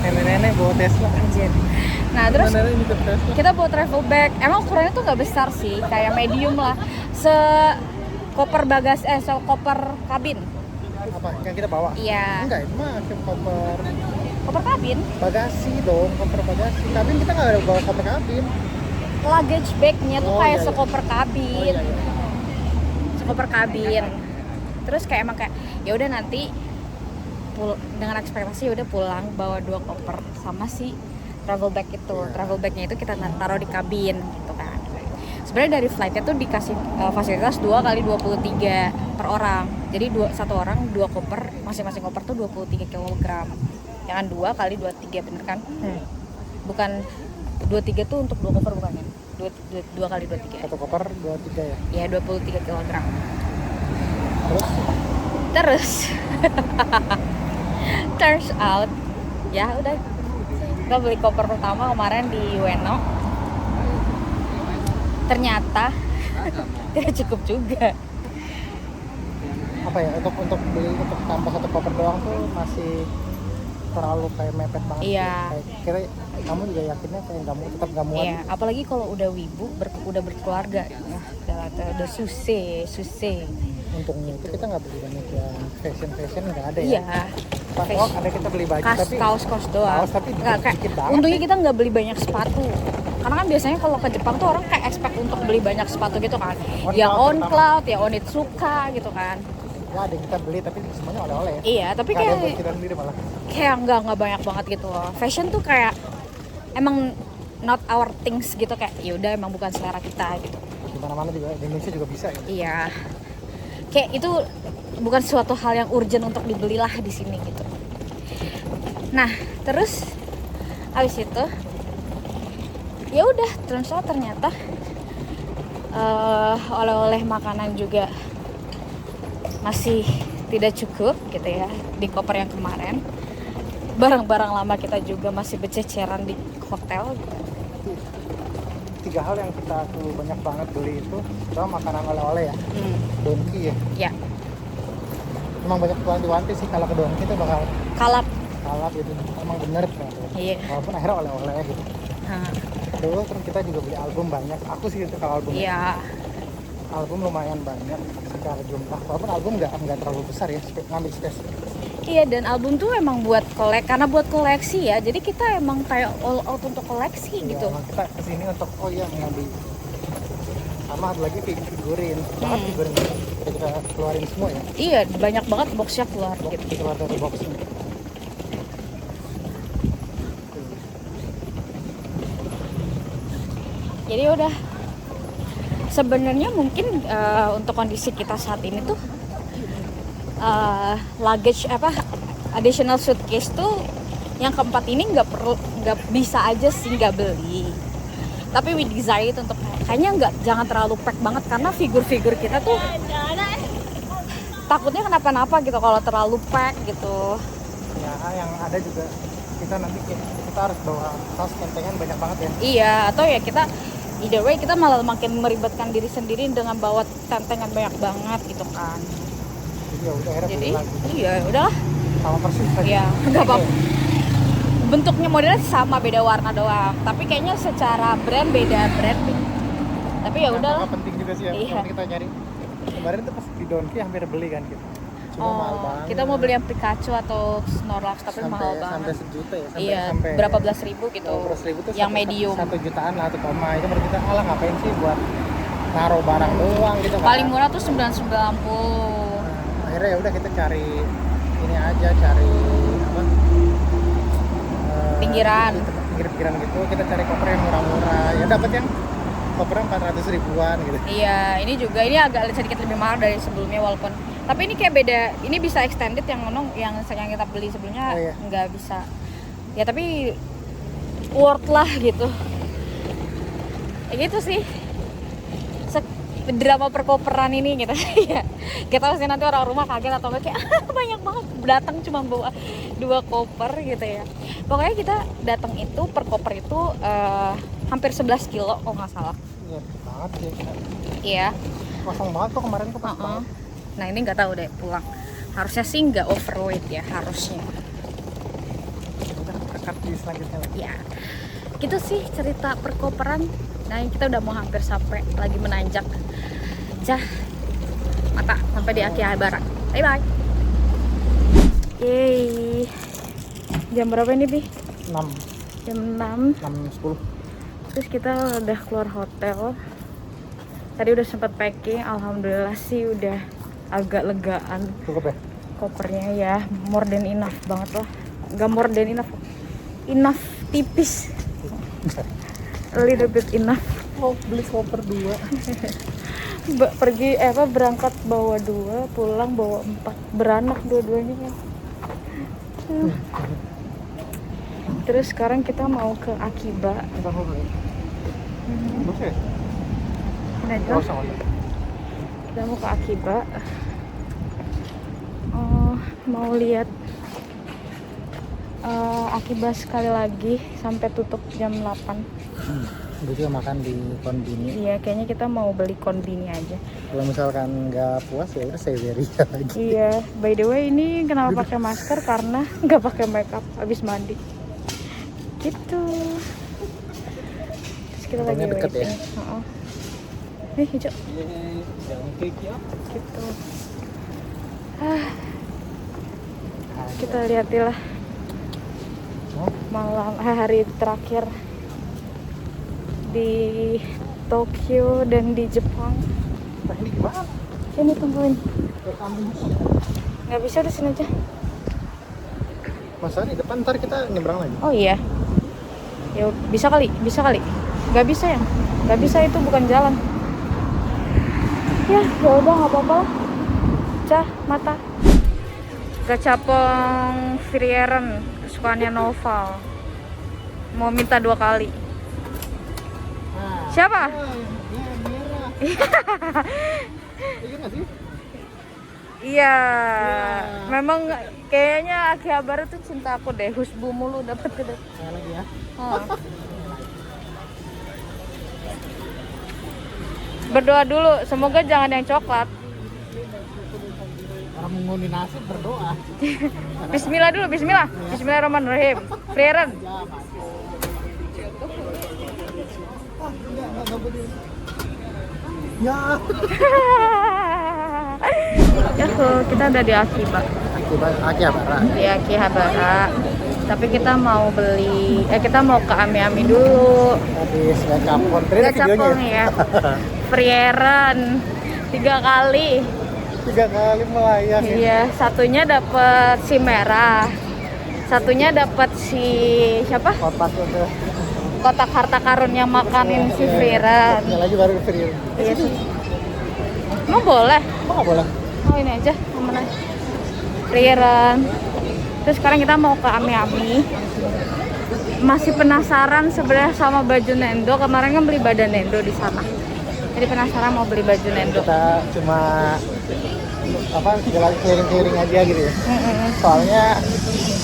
Nenek-nenek bawa Tesla. Anjir. Nah terus Nenek ini ke Tesla. kita bawa travel bag. Emang ukurannya tuh nggak besar sih, kayak medium lah. Koper koper kabin. Apa yang kita bawa? Iya. Enggak, itu mah Koper kabin. bagasi dong, koper bagasi. Kabin kita nggak ada bawa koper kabin. Luggage bagnya tuh kayak iya. sekoper kabin. Oh, iya. Sekoper kabin. Terus kayak emang kayak ya udah nanti dengan ekspektasi udah pulang bawa 2 koper sama si travel bag itu. Travel bagnya itu kita taruh di kabin gitu kan. Sebenarnya dari flightnya tuh dikasih fasilitas 2x23 per orang. Jadi satu orang 2 koper, masing-masing koper tuh 23 kg. Jangan 2x23 bener kan? Bukan 23 tuh untuk 2 koper bukan kan? 2x23. Satu koper 23 ya. Ya 23 kg. Terus turns out ya udah kita beli koper pertama kemarin di Ueno, ternyata tidak cukup juga. apa ya, untuk beli untuk tambah 1 koper doang tuh masih terlalu kayak mepet banget. Iya. Kayak kira kamu juga yakinnya kayak tetap nggak muat. Iya, apalagi kalau udah wibu udah berkeluarga ya, udah susah. Untungnya itu kita nggak beli banyak yang fashion nggak ada ya. Iya. Oh, ada kita beli baju tapi kaos doang. Kaos tapi Nggak, dikit banget. untungnya kita nggak beli banyak sepatu. Karena kan biasanya kalau ke Jepang tuh orang kayak expect untuk beli banyak sepatu gitu kan. On Cloud, ya Onitsuka gitu kan. Ya ada yang kita beli tapi semuanya oleh-oleh ya. Iya, tapi Nggak ada kayak yang buat kita sendiri malah. kayak nggak banyak banget gitu loh. Fashion tuh kayak emang not our things gitu, kayak yaudah emang bukan selera kita gitu. Di mana-mana juga, di Indonesia juga bisa ya. Iya, kayak itu bukan suatu hal yang urgent untuk dibelilah di sini gitu. Nah terus abis itu ya udah ternyata oleh-oleh makanan juga masih tidak cukup gitu ya di koper yang kemarin. Barang-barang lama kita juga masih berceceran di hotel. 3 hal yang kita tuh banyak banget beli itu sama makanan oleh-oleh ya. Donki ya. Ya. Emang banyak wanti-wanti sih kalau ke Donki itu bakal Kalap. gitu. Emang bener kan. Iya. Walaupun akhirnya oleh-oleh gitu. Terus kita juga beli album banyak. Aku sih gitu kalau album. Iya. Album lumayan banyak secara jumlah. Walaupun album nggak terlalu besar ya, ngambil space. Iya, dan album tuh emang buat karena buat koleksi ya. Jadi kita emang kayak all out untuk koleksi gitu. Emang kita kesini untuk ngambil. Sama ada lagi figurin. Banget figurin kita keluarin semua ya. Iya, banyak banget boxnya keluar gitu. Keluar dari boxnya. Jadi udah sebenarnya mungkin untuk kondisi kita saat ini tuh luggage additional suitcase tuh yang keempat ini nggak bisa aja sih nggak beli, tapi we desire itu untuk kayaknya jangan terlalu pack banget karena figur kita tuh takutnya kenapa-napa gitu kalau terlalu pack gitu ya. Yang ada juga kita nanti kita harus bawa tas kentengan banyak banget ya. Iya, atau ya kita either way kita malah makin meribetkan diri sendiri dengan bawa tentengan banyak banget gitu kan. Jadi ya udah akhirnya beli lagi. Iya udahlah sama persis lagi. ya nggak apa-apa bentuknya modelnya sama, beda warna doang. Tapi kayaknya secara brand beda brand deh. Tapi ya udah. Nggak penting juga sih ya. Iya. Kalau kita nyari kemarin tuh pas di Donki hampir beli kan kita. Cuma mahal banget. Kita mau beli yang Pikachu atau Snorlax tapi mahal banget. Sampai sejuta ya. Iya, sampai berapa belas ribu gitu. berapa ribu tuh yang medium. 1 jutaan lah, 1 koma. Itu menurut kita alah ngapain sih buat naruh barang doang gitu kan. Paling murah tuh 990. Akhirnya ya udah kita cari ini aja, cari apa? Pinggiran. Pinggir-pinggiran gitu, kita cari koper yang murah-murah. Ya dapat yang kopernya 400 ribuan gitu. Iya, ini juga ini agak sedikit lebih mahal dari sebelumnya walaupun. Tapi ini kayak beda. Ini bisa extended yang kita beli sebelumnya Oh, iya. nggak bisa. Ya tapi worth lah gitu. Ya gitu sih. Drama perkoperan ini gitu ya. Kita pasti nanti orang rumah kaget atau enggak kayak banyak banget datang cuma bawa 2 koper gitu ya. Pokoknya kita datang itu per koper itu hampir 11 kilo kalau nggak salah. Iya banget ya. Iya. Kosong banget kok kemarin tuh pas banget. Nah ini nggak tahu deh pulang. Harusnya sih nggak overweight ya harusnya. Udah berkat di selanjutnya lagi. Ya. Gitu sih cerita perkoperan. Nah kita udah mau hampir sampai lagi menanjak. Cah. Mata sampai di Akihabara. Bye bye. Yeay. Jam berapa ini, Bi? 6, Jam 6. 10. Terus kita udah keluar hotel. Tadi udah sempat packing, alhamdulillah sih udah agak legaan. Cukup ya? Kopernya ya, more than enough banget lah. Gak more than enough, enough tipis. A little bit enough. Oh, beli koper 2. Berangkat bawa 2, pulang bawa 4. Beranak dua-duanya kan. Terus sekarang kita mau ke Akiba. Kita mau beli. Bagus ya? Ini aja. Nggak usah, nggak usah. Kita mau ke Akiba. Mau lihat Akiba sekali lagi sampai tutup jam 8. Gue juga makan di konbini. Iya, kayaknya kita mau beli konbini aja. Kalau misalkan nggak puas ya udah Saveria lagi. Iya, by the way ini kenapa pakai masker karena nggak pakai makeup habis mandi. Gitu. Terus kita lagi Untungnya deket ya? waiting. Nih hijau. Jangan keki Gitu. Kita liatilah malam hari terakhir di Tokyo dan di Jepang. Nah ini gimana? Sini tungguin. Ke kampus. Nggak bisa di sini aja. Masa di depan ntar kita nyebrang lagi? Oh iya. Ya bisa kali. Nggak bisa ya? Nggak bisa, itu bukan jalan. Ya udah nggak apa-apa lah. Cah mata. Gachapon Frieren kesukaannya Noval. Mau minta 2 kali. Siapa? Iya, memang kayaknya Akihabara tuh cinta aku deh. Husbu mulu dapat gede. Lagi ya. Berdoa dulu, semoga jangan yang coklat. Orang mengundi nasi berdoa. Bismillah dulu, Bismillah. Bismillahirrahmanirrahim. Frieren. Ya. Ya kita udah di Akiba. Akihabara. Di Akihabara. Tapi kita mau kita mau ke Ami-Ami dulu. Habis gachapon. Gachapon ya. Frieren 3 kali. 3 kali melayang. Iya, satunya dapat si merah. Satunya dapat si siapa? Kotak itu. Kotak harta karun yang makanin si Frieren. Yang lagi baru Frieren. Iya sih. Emang boleh? Kok nggak boleh? Oh ini aja, aman aja. Frieren. Terus sekarang kita mau ke Ami-Ami. Masih penasaran sebenarnya sama baju Nendo. Kemarin kan beli badan Nendo di sana. Jadi penasaran mau beli baju Nendo. Kita cuma jalan keliling-keliling aja gitu ya. Soalnya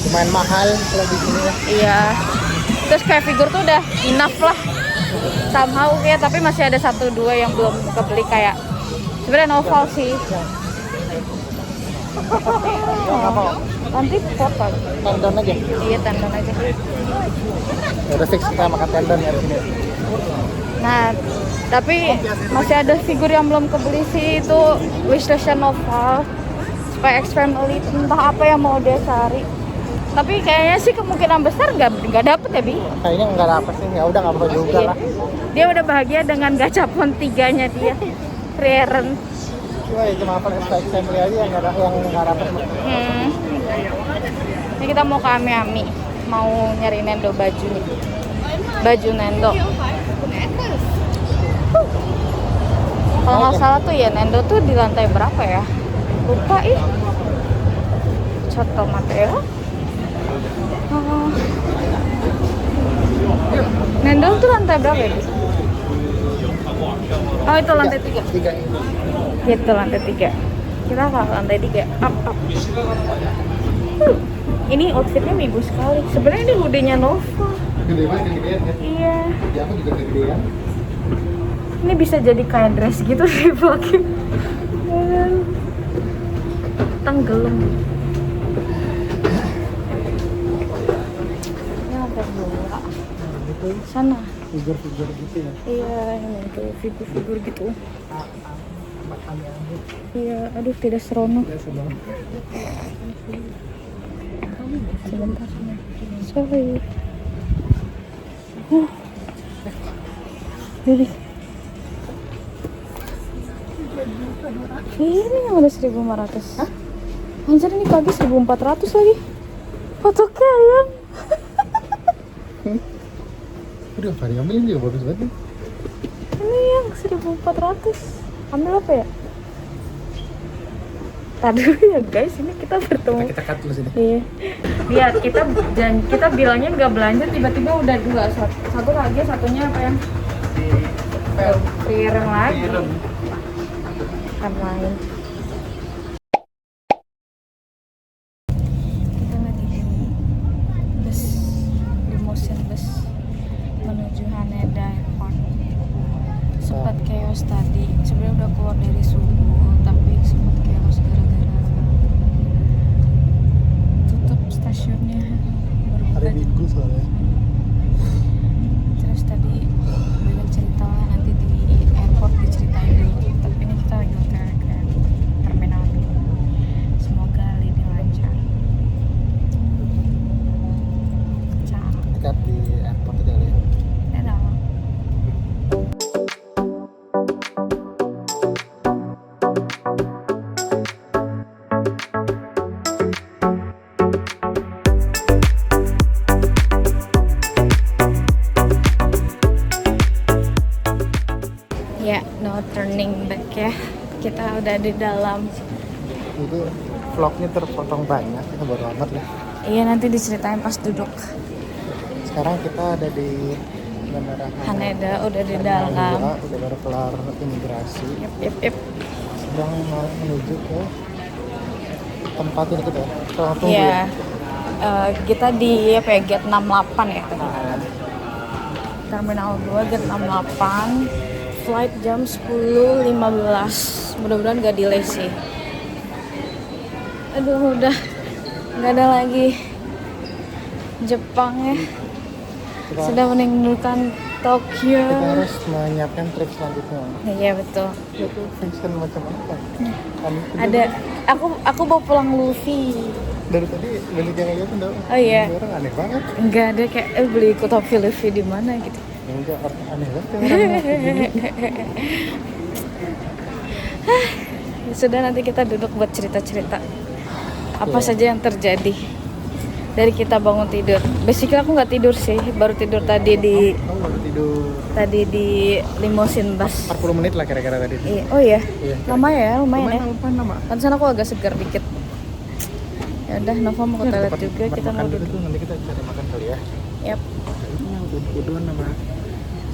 lumayan mahal kalau di sini ya. Iya. Terus kayak figur tuh udah enough lah. Somehow ya, tapi masih ada 1-2 yang belum kebeli kayak sebenarnya Noval sih. Nggak mau. Nanti foto. Tendon aja. Iya, tendon aja. Ya udah fix kita makan tendon ya di sini. Nah, tapi masih ada figur yang belum kebeli sih, itu wishlist Nova supaya X Family, entah apa yang mau dia cari. Tapi kayaknya sih kemungkinan besar nggak dapet ya, Bi. Kayaknya nggak dapet sih, ya udah nggak apa juga Iya. lah. Dia udah bahagia dengan gacapon 3-nya dia. Reren. Cuma ya cuma apa X Family aja yang nggak dapet. Ini kita mau ke Ami-Ami, mau nyari Nendo baju nih. Baju Nendo. Kalau nggak salah tuh ya Nendo tuh di lantai berapa ya? Lupa ih. Coto Mateo. Nendo tuh lantai berapa ya? Oh itu lantai 3. Tiga ini. Gitu lantai 3. Kita ke lantai 3. Up. Ini outfitnya minggu sekali. Sebenarnya ini hoodie-nya Nova. Gede banget, gedean ya. Iya. Ya aku juga gedean. Ini bisa jadi kayak dress gitu sih pakai. Tenggelam. Ini lantai 2. Itu Sana. figur-figur gitu ya. Iya, ini tuh figur-figur gitu. Makannya aja. Iya, aduh tidak seronok. Ya sebang. Sebentar. Sorry. Jadi. Ini yang udah 1.500. Hah? Anjir ini pagi 1.400 lagi. Foto kalian. Udah Fari ambil ini juga bagus banget nih. Ini yang 1.400. Ambil apa ya? Tadi dulu ya guys, ini kita bertemu. Kita cut dulu sini. Iya. Lihat kita bilangnya nggak belanja, tiba-tiba udah 2. Satu lagi, satunya apa yang Firm lagi. Kan lain. Kita lagi di bus, limousine bus menuju Haneda Airport. Sempat chaos tadi. Sebenarnya udah keluar dari subuh, tapi sempat chaos gara-gara tutup stasiunnya. Baru buka Hari jam. Minggu soalnya. Terus tadi banyak cerita nanti di airport diceritain dulu. Tapi ini kita lagi ke terminal dulu. Semoga lebih lancar. Ciao. Cut di airport aja ya. Dadah. Ya, no turning back ya. Kita udah di dalam. Itu vlognya terpotong banyak, kita baru amat lah. Iya, nanti diceritain pas duduk. Sekarang kita ada di Bandara Haneda udah di Terminal dalam. 2, udah baru kelar imigrasi. Yep. Sedang mau menuju ke tempat ini kita. Ruang tunggu Iya. ya. Kita di apa ya, gate 68 ya. Terminal 2 gate 68. Flight jam 10.15. Mudah-mudahan gak delay sih. Aduh, udah nggak ada lagi Jepang ya. Kita, Sudah meninggalkan Tokyo. kita harus menyiapkan trip selanjutnya. Iya betul. Itu fashion macam apa? Kami Ada aku bawa pulang Luffy. dari tadi banyak yang lihat enggak? Oh iya. Orang aneh banget. Enggak ada kayak beli topi Luffy di mana gitu. Enggak aneh banget ya orang begini. Sudah, nanti kita duduk buat cerita-cerita apa Oke. saja yang terjadi dari kita bangun tidur. Basically aku nggak tidur sih, baru tidur tadi di Kamu baru tidur limousine bus. 40 menit lah kira-kira tadi. Iya. Oh iya, Iya. lama ya, lumayan ya. Lama. Pantesan aku agak segar dikit. Ya udah, Nova mau ke toilet juga, kita mau makan dulu duduk. tuh, nanti kita cari makan kali ya. Yap. Ini yang udon sama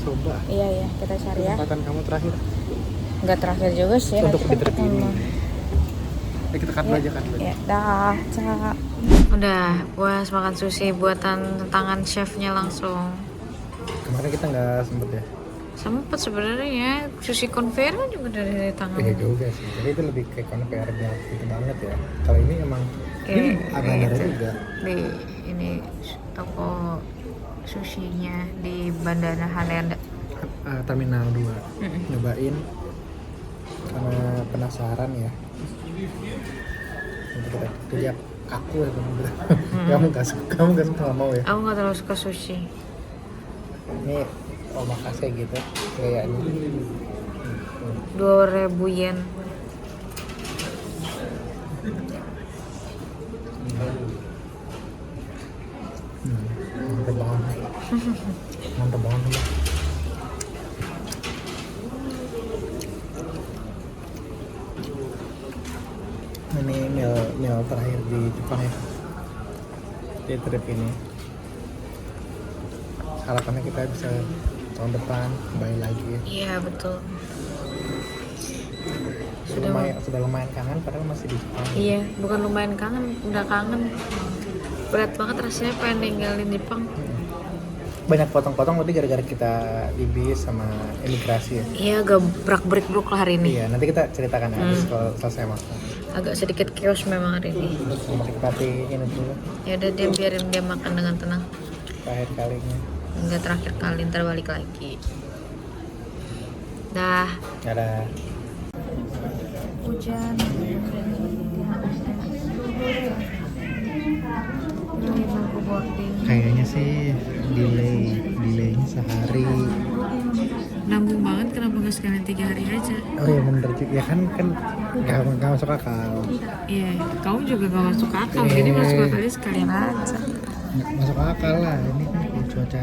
soba. Iya, kita cari ya. Kesempatan kamu terakhir. Nggak terakhir juga sih. Untuk nanti kan di trip ini. ketemu. Kita cut dulu aja kan. Ya, dah, Cak. Udah puas makan sushi buatan tangan chefnya langsung. Kemarin kita nggak sempet ya. Sempet sebenarnya ya, sushi conveyor juga dari tangan. Iya juga sih. Jadi itu lebih kayak konveyornya gitu banget ya. Kalau ini emang Ini Bandara juga. Di ini toko sushinya di Bandara Haneda. Terminal 2. Nyobain karena penasaran ya. Nanti kita kerja aku ya bener. Kamu gak suka nggak mau ya? Aku nggak terlalu suka sushi. Ini omakase gitu kayaknya. 2.000 yen. Mantap banget. Mantap banget. Ini meal terakhir di Jepang ya, di trip ini. Harapannya kita bisa tahun depan kembali lagi ya. Iya betul. Sudah lumayan kangen padahal masih di Jepang. Iya, bukan lumayan kangen, udah kangen. Berat banget rasanya pengen ninggalin Jepang. Banyak potong-potong tapi gara-gara kita di bis sama imigrasi ya. Iya, agak brak-brik lah hari ini. Iya, nanti kita ceritakan habis kalau selesai makan. Agak sedikit chaos memang hari ini. Menikmati ini dulu Ya udah dia biarin dia makan dengan tenang. terakhir kalinya. Hingga terakhir kali ntar balik lagi. Dah. Ada Hujan. Nunggu boarding. kayaknya sih delaynya sehari. Nanggung banget, kenapa nggak sekalian 3 hari aja? Oh iya bener juga ya kan nggak masuk akal. Iya, kamu juga gak masuk akal. Jadi masuk akalnya sekalian aja. Nggak masuk akal lah ini kan cuaca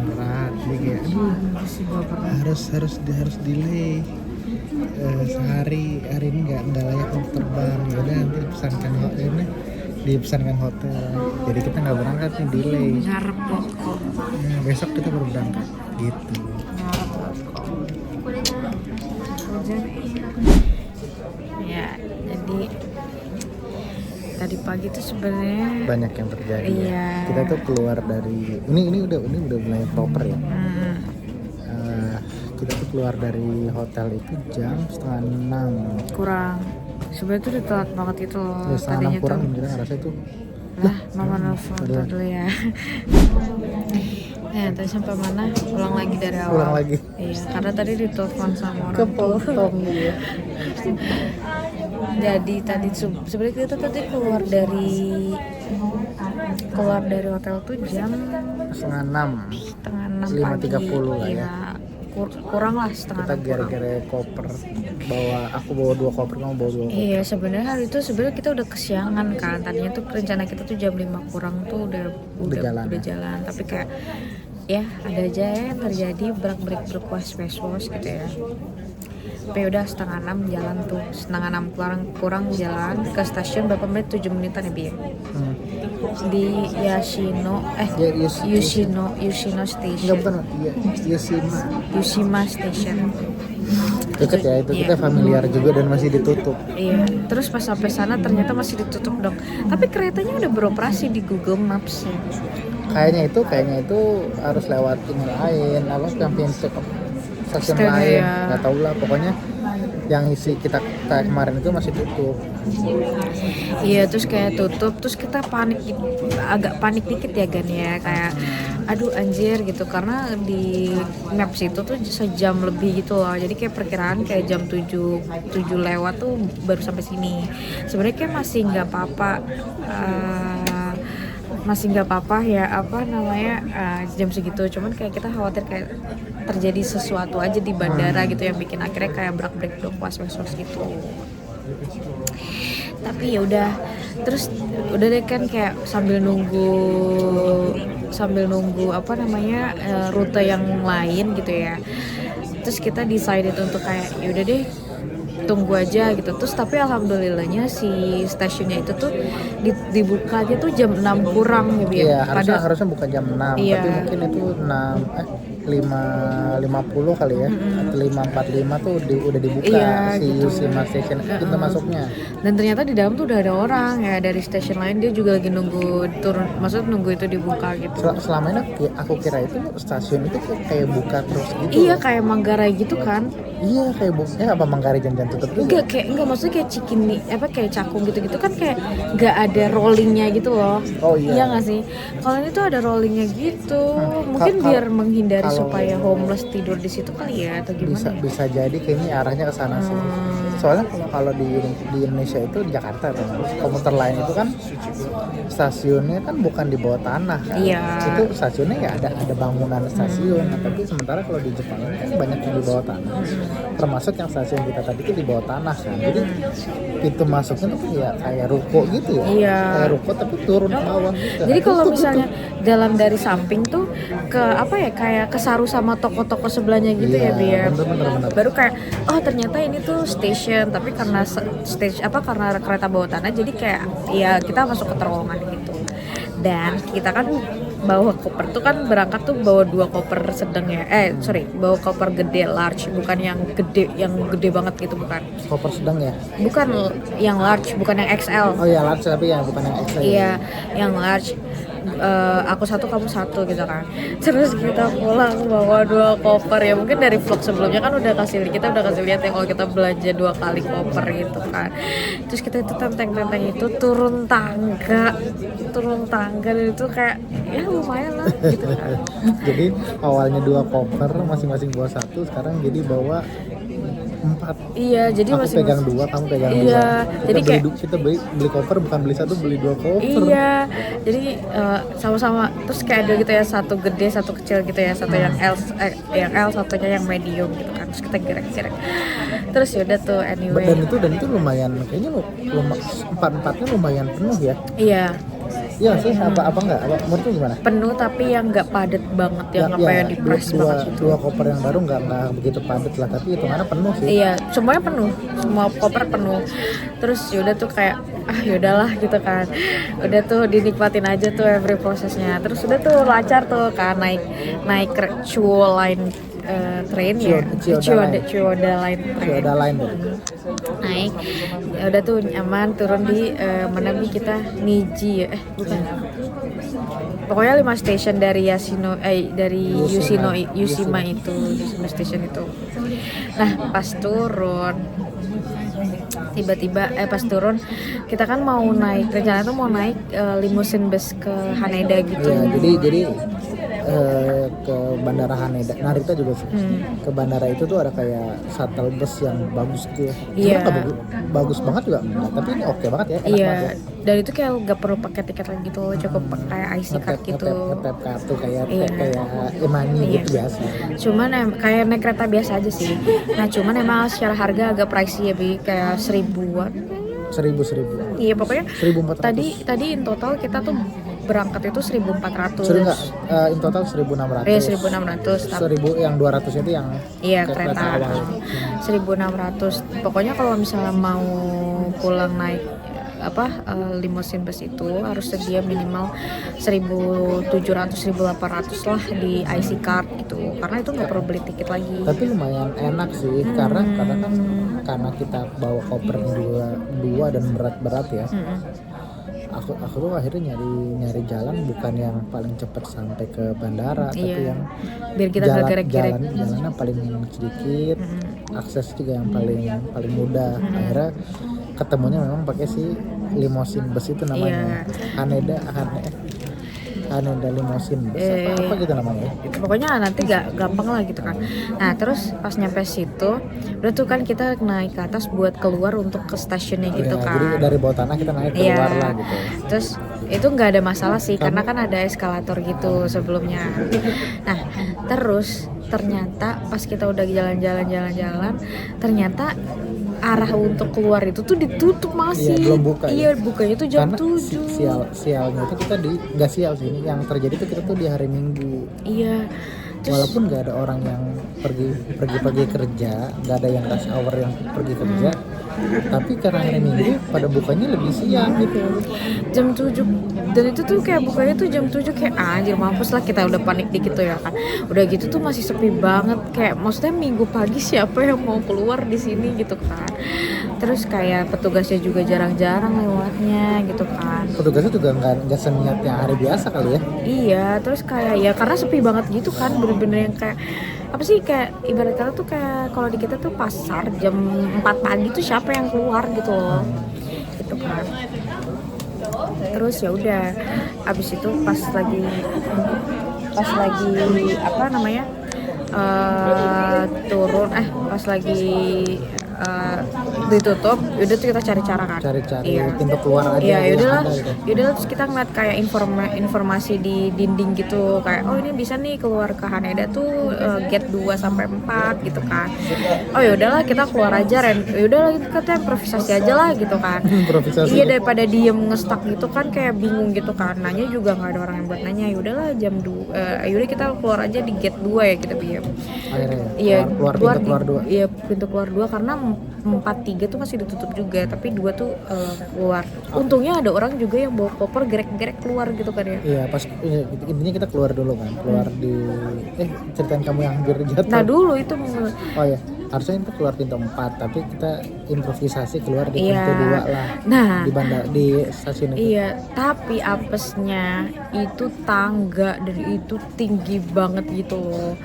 berat jadi kayak harus delay sehari. Hari ini nggak layak untuk terbang. Ya udah nanti dipesankan hotel jadi kita nggak berangkat nih, delay. Ngarep kok. Nah, besok kita baru berangkat gitu. Hujan. Ya, jadi tadi pagi tuh sebenarnya Banyak yang terjadi. Iya. Ya. Kita tuh keluar dari ini udah mulai proper ya. Kita tuh keluar dari hotel itu jam 5:30. kurang. Sebenarnya tuh udah telat banget gitu loh. Ya, 5:30 Tadinya kurang tuh. kira ngerasa itu. Lah, mama nelfon dulu ya. Nah, tadi sampai mana? Ulang lagi dari awal. Ulang lagi. Iya, karena tadi ditelepon sama orang tua. Kepotong ya. Jadi tadi sebenarnya kita tadi keluar dari hotel tuh jam 5:30. 5:30 pagi. 5:30 lah ya. Iya, kurang lah setengah Kita 6 kurang. gara-gara koper aku bawa 2 koper, kamu bawa 2 koper. Iya, sebenarnya hari itu kita udah kesiangan kan. Tadinya tuh rencana kita tuh jam 5 kurang tuh udah jalan. Tapi kayak ya ada aja yang terjadi berak-berik berkuas-was gitu ya. Tapi udah 5:30 jalan tuh. 5:30 kurang jalan ke stasiun berapa menit? 7 menitan ya, Bi. Di Yoshino Station. Enggak bukan Yushima Station. Deket ya itu, kita familiar juga dan masih ditutup. Iya, terus pas sampai sana ternyata masih ditutup dong. Tapi keretanya udah beroperasi di Google Maps ya. Kayaknya itu harus lewat ini lain, yang pintu stasiun lain, nggak tahu lah. Pokoknya yang isi kita kemarin itu masih tutup. Iya, terus kayak tutup, terus kita agak panik dikit ya Gan ya, kayak aduh anjir gitu, karena di maps itu tuh sejam lebih gitu loh. Jadi kayak perkiraan kayak jam 7 lewat tuh baru sampai sini. Sebenarnya kayak masih nggak apa-apa ya, jam segitu. Cuman kayak kita khawatir kayak terjadi sesuatu aja di bandara gitu yang bikin akhirnya kayak berak-berik was gitu. Tapi ya udah, terus udah deh kan kayak sambil nunggu rute yang lain gitu ya. Terus kita decided untuk kayak ya udah deh tunggu aja gitu. Terus tapi alhamdulillahnya si stasiunnya itu tuh dibukanya tuh jam 6 kurang ya. Iya, harusnya buka jam 6, iya. Tapi mungkin itu 5:50 kali ya. Atau 5:45 tuh udah dibuka, iya, si gitu. Yushima Station itu masuknya. Dan ternyata di dalam tuh udah ada orang ya dari stasiun lain, dia juga lagi nunggu turun, maksudnya nunggu itu dibuka gitu. Selama ini aku kira itu stasiun itu kayak buka terus gitu. Iya, kayak Manggarai gitu kan. Iya, kayak apa Manggarai jam 7 tetep juga. Enggak maksudnya kayak cikini apa kayak cakung gitu-gitu kan kayak nggak ada rollingnya gitu loh. Oh iya. Iya nggak sih? Kalau ini tuh ada rollingnya gitu. Mungkin Kalau- biar menghindari kalau- supaya homeless tidur di situ kali ya atau bisa gimana? bisa jadi kayaknya arahnya ke sana sih. Soalnya kalau di Indonesia itu di Jakarta tuh, komuter lain itu kan stasiunnya kan bukan di bawah tanah kan. Iya. Itu stasiunnya ya ada bangunan stasiun. Nah, tapi sementara kalau di Jepang kan banyak yang di bawah tanah. Termasuk yang stasiun kita tadi itu di bawah tanah kan. Jadi pintu masuknya tuh kayak ruko gitu ya. Iya. Kayak ruko tapi turun ke bawah gitu. Jadi kalau Tutup, misalnya dalam dari samping tuh ke apa ya kayak kesaru sama toko-toko sebelahnya gitu Iya, ya biar bener. baru kayak oh ternyata ini tuh station tapi karena stage apa karena kereta bawah tanah jadi kayak ya kita masuk ke terowongan gitu. Dan kita kan bawa koper tuh kan berangkat tuh bawa 2 koper sedang ya bawa koper gede large bukan yang gede banget gitu bukan koper sedang ya. yang large bukan yang XL. Oh iya large tapi ya bukan yang XL. Iya, yang large. Aku 1 kamu 1 gitu kan. Terus kita pulang bawa 2 koper ya mungkin dari vlog sebelumnya kan udah kasih lihat ya kalau kita belanja 2 kali koper gitu kan. Terus kita itu tenteng itu turun tangga dan itu kayak ya lumayan lah gitu kan. Jadi awalnya 2 koper masing-masing bawa 1, sekarang jadi bawa 4. Iya, jadi Aku pegang 2, kamu pegang 2. Iya, jadi kayak kita beli koper bukan beli 1, beli 2 koper. iya, jadi sama-sama terus kayak ada gitu ya 1 gede 1 kecil gitu ya, satu yang L satunya yang medium gitu kan, terus kita gerek-gerek terus yaudah tuh anyway. Dan itu lumayan kayaknya empat-empatnya lumayan penuh ya. Iya sih apa enggak menurut lu gimana? penuh tapi yang nggak padat banget yang apa yang dipres banget gitu. 2 koper yang baru nggak begitu padat lah tapi hitungannya penuh sih. Iya, semuanya penuh, semua koper penuh. Terus yaudah tuh kayak yaudahlah gitu kan. Udah tuh dinikmatin aja tuh every prosesnya. Terus udah tuh lancar tuh kan naik Chuo Line train ya. Chiyoda Line train. Naik. Udah tuh nyaman turun di mana nih kita Niji ya. Bukan. Pokoknya 5 station dari Yushima itu, Yushima station itu. Nah, pas turun tiba-tiba pas turun kita kan mau naik rencana tuh mau naik limousine bus ke Haneda gitu. Ya, jadi ke bandara Haneda, Narita juga sih. Ke bandara itu tuh ada kayak shuttle bus yang bagus gitu ya. Iya. Bagus banget juga, tapi ini oke banget ya, enak iya. banget ya. Dan itu kayak nggak perlu pakai tiket lagi gitu, cukup pakai IC card gitu. Ngetep kartu kayak Iya. e-money Iya. gitu biasa. Cuman kayak naik kereta biasa aja sih. Nah cuman emang secara harga agak pricey ya bi, kayak 1000-an. 1000. Iya pokoknya 1400. tadi in total kita tuh berangkat itu 1400. In total 1600. Iya 1600. 1000 yang 200 itu yang Iya kayak kereta awal. 1600. Pokoknya kalau misalnya mau pulang naik limousine bus itu harus sedia minimal 1700 1800 lah di IC card gitu. Karena itu nggak perlu beli tiket lagi. Tapi lumayan enak sih karena karena kita bawa koper dua dan berat ya. Aku tuh akhirnya nyari jalan bukan yang paling cepat sampai ke bandara, tapi yang biar kita nggak gerek-gerek. Jalannya paling sedikit, akses juga yang paling mudah. Akhirnya ketemunya memang pakai si limousine bus itu namanya. Haneda limousine bus apa gitu namanya. Pokoknya nanti gampang lah gitu kan. Nah terus pas nyampe situ udah tuh kan kita naik ke atas buat keluar untuk ke stasiunnya gitu kan. Jadi dari bawah tanah kita naik keluar lah gitu. Terus itu nggak ada masalah sih karena kan ada eskalator gitu sebelumnya. Nah terus ternyata pas kita udah jalan ternyata arah untuk keluar itu tuh ditutup masih. Iya, belum buka. Iya, bukanya tuh jam karena 7. Sialnya itu kita nggak sial sih ini yang terjadi tuh kita tuh di hari Minggu. Iya. Walaupun nggak ada orang yang pergi kerja, nggak ada yang rush hour yang pergi kerja, tapi karena hari Minggu pada bukanya lebih siang gitu. Jam 7 dan itu tuh kayak bukanya tuh jam 7 kayak anjir mampus lah kita udah panik dikit tuh ya kan. Udah gitu tuh masih sepi banget kayak maksudnya Minggu pagi siapa yang mau keluar di sini gitu kan. Terus kayak petugasnya juga jarang-jarang lewatnya gitu kan. Petugasnya juga nggak seniat yang hari biasa kali ya. Iya, terus kayak ya karena sepi banget gitu kan, bener-bener yang kayak apa sih, kayak ibarat kata tuh kayak kalau di kita tuh pasar jam 4 pagi tuh siapa yang keluar gitu loh, gitu kan. Terus ya udah, abis itu pas lagi apa namanya turun pas lagi ditutup, udah tuh kita cari cara kan, Cari pintu keluar aja. Iya, yang ada gitu. yaudahlah terus kita ngeliat kayak informasi di dinding gitu, kayak oh ini bisa nih keluar ke Haneda tuh gate 2 sampai 4 gitu kan. Oh yaudahlah kita keluar aja, yaudahlah gitu kita improvisasi aja lah gitu kan. Improvisasi. Iya, daripada diem ngestak gitu kan, kayak bingung gitu kan, nanya juga nggak ada orang yang buat nanya. Yaudahlah jam 2 yaudah kita keluar aja di gate 2 ya, kita diem. Akhirnya Iya, keluar pintu keluar 2. Iya, pintu keluar 2 karena 4-3 tuh masih ditutup juga, tapi 2 tuh keluar. Untungnya ada orang juga yang bawa koper gerek-gerek keluar gitu kan ya. Iya, pas intinya kita keluar dulu kan, keluar di ceritain kamu yang hampir jatuh. Nah dulu itu Oh ya, harusnya itu keluar pintu 4, tapi kita improvisasi keluar di Iya. pintu 2 lah. Nah, Di stasiun itu. iya, tapi apesnya itu tangga dan itu tinggi banget gitu loh.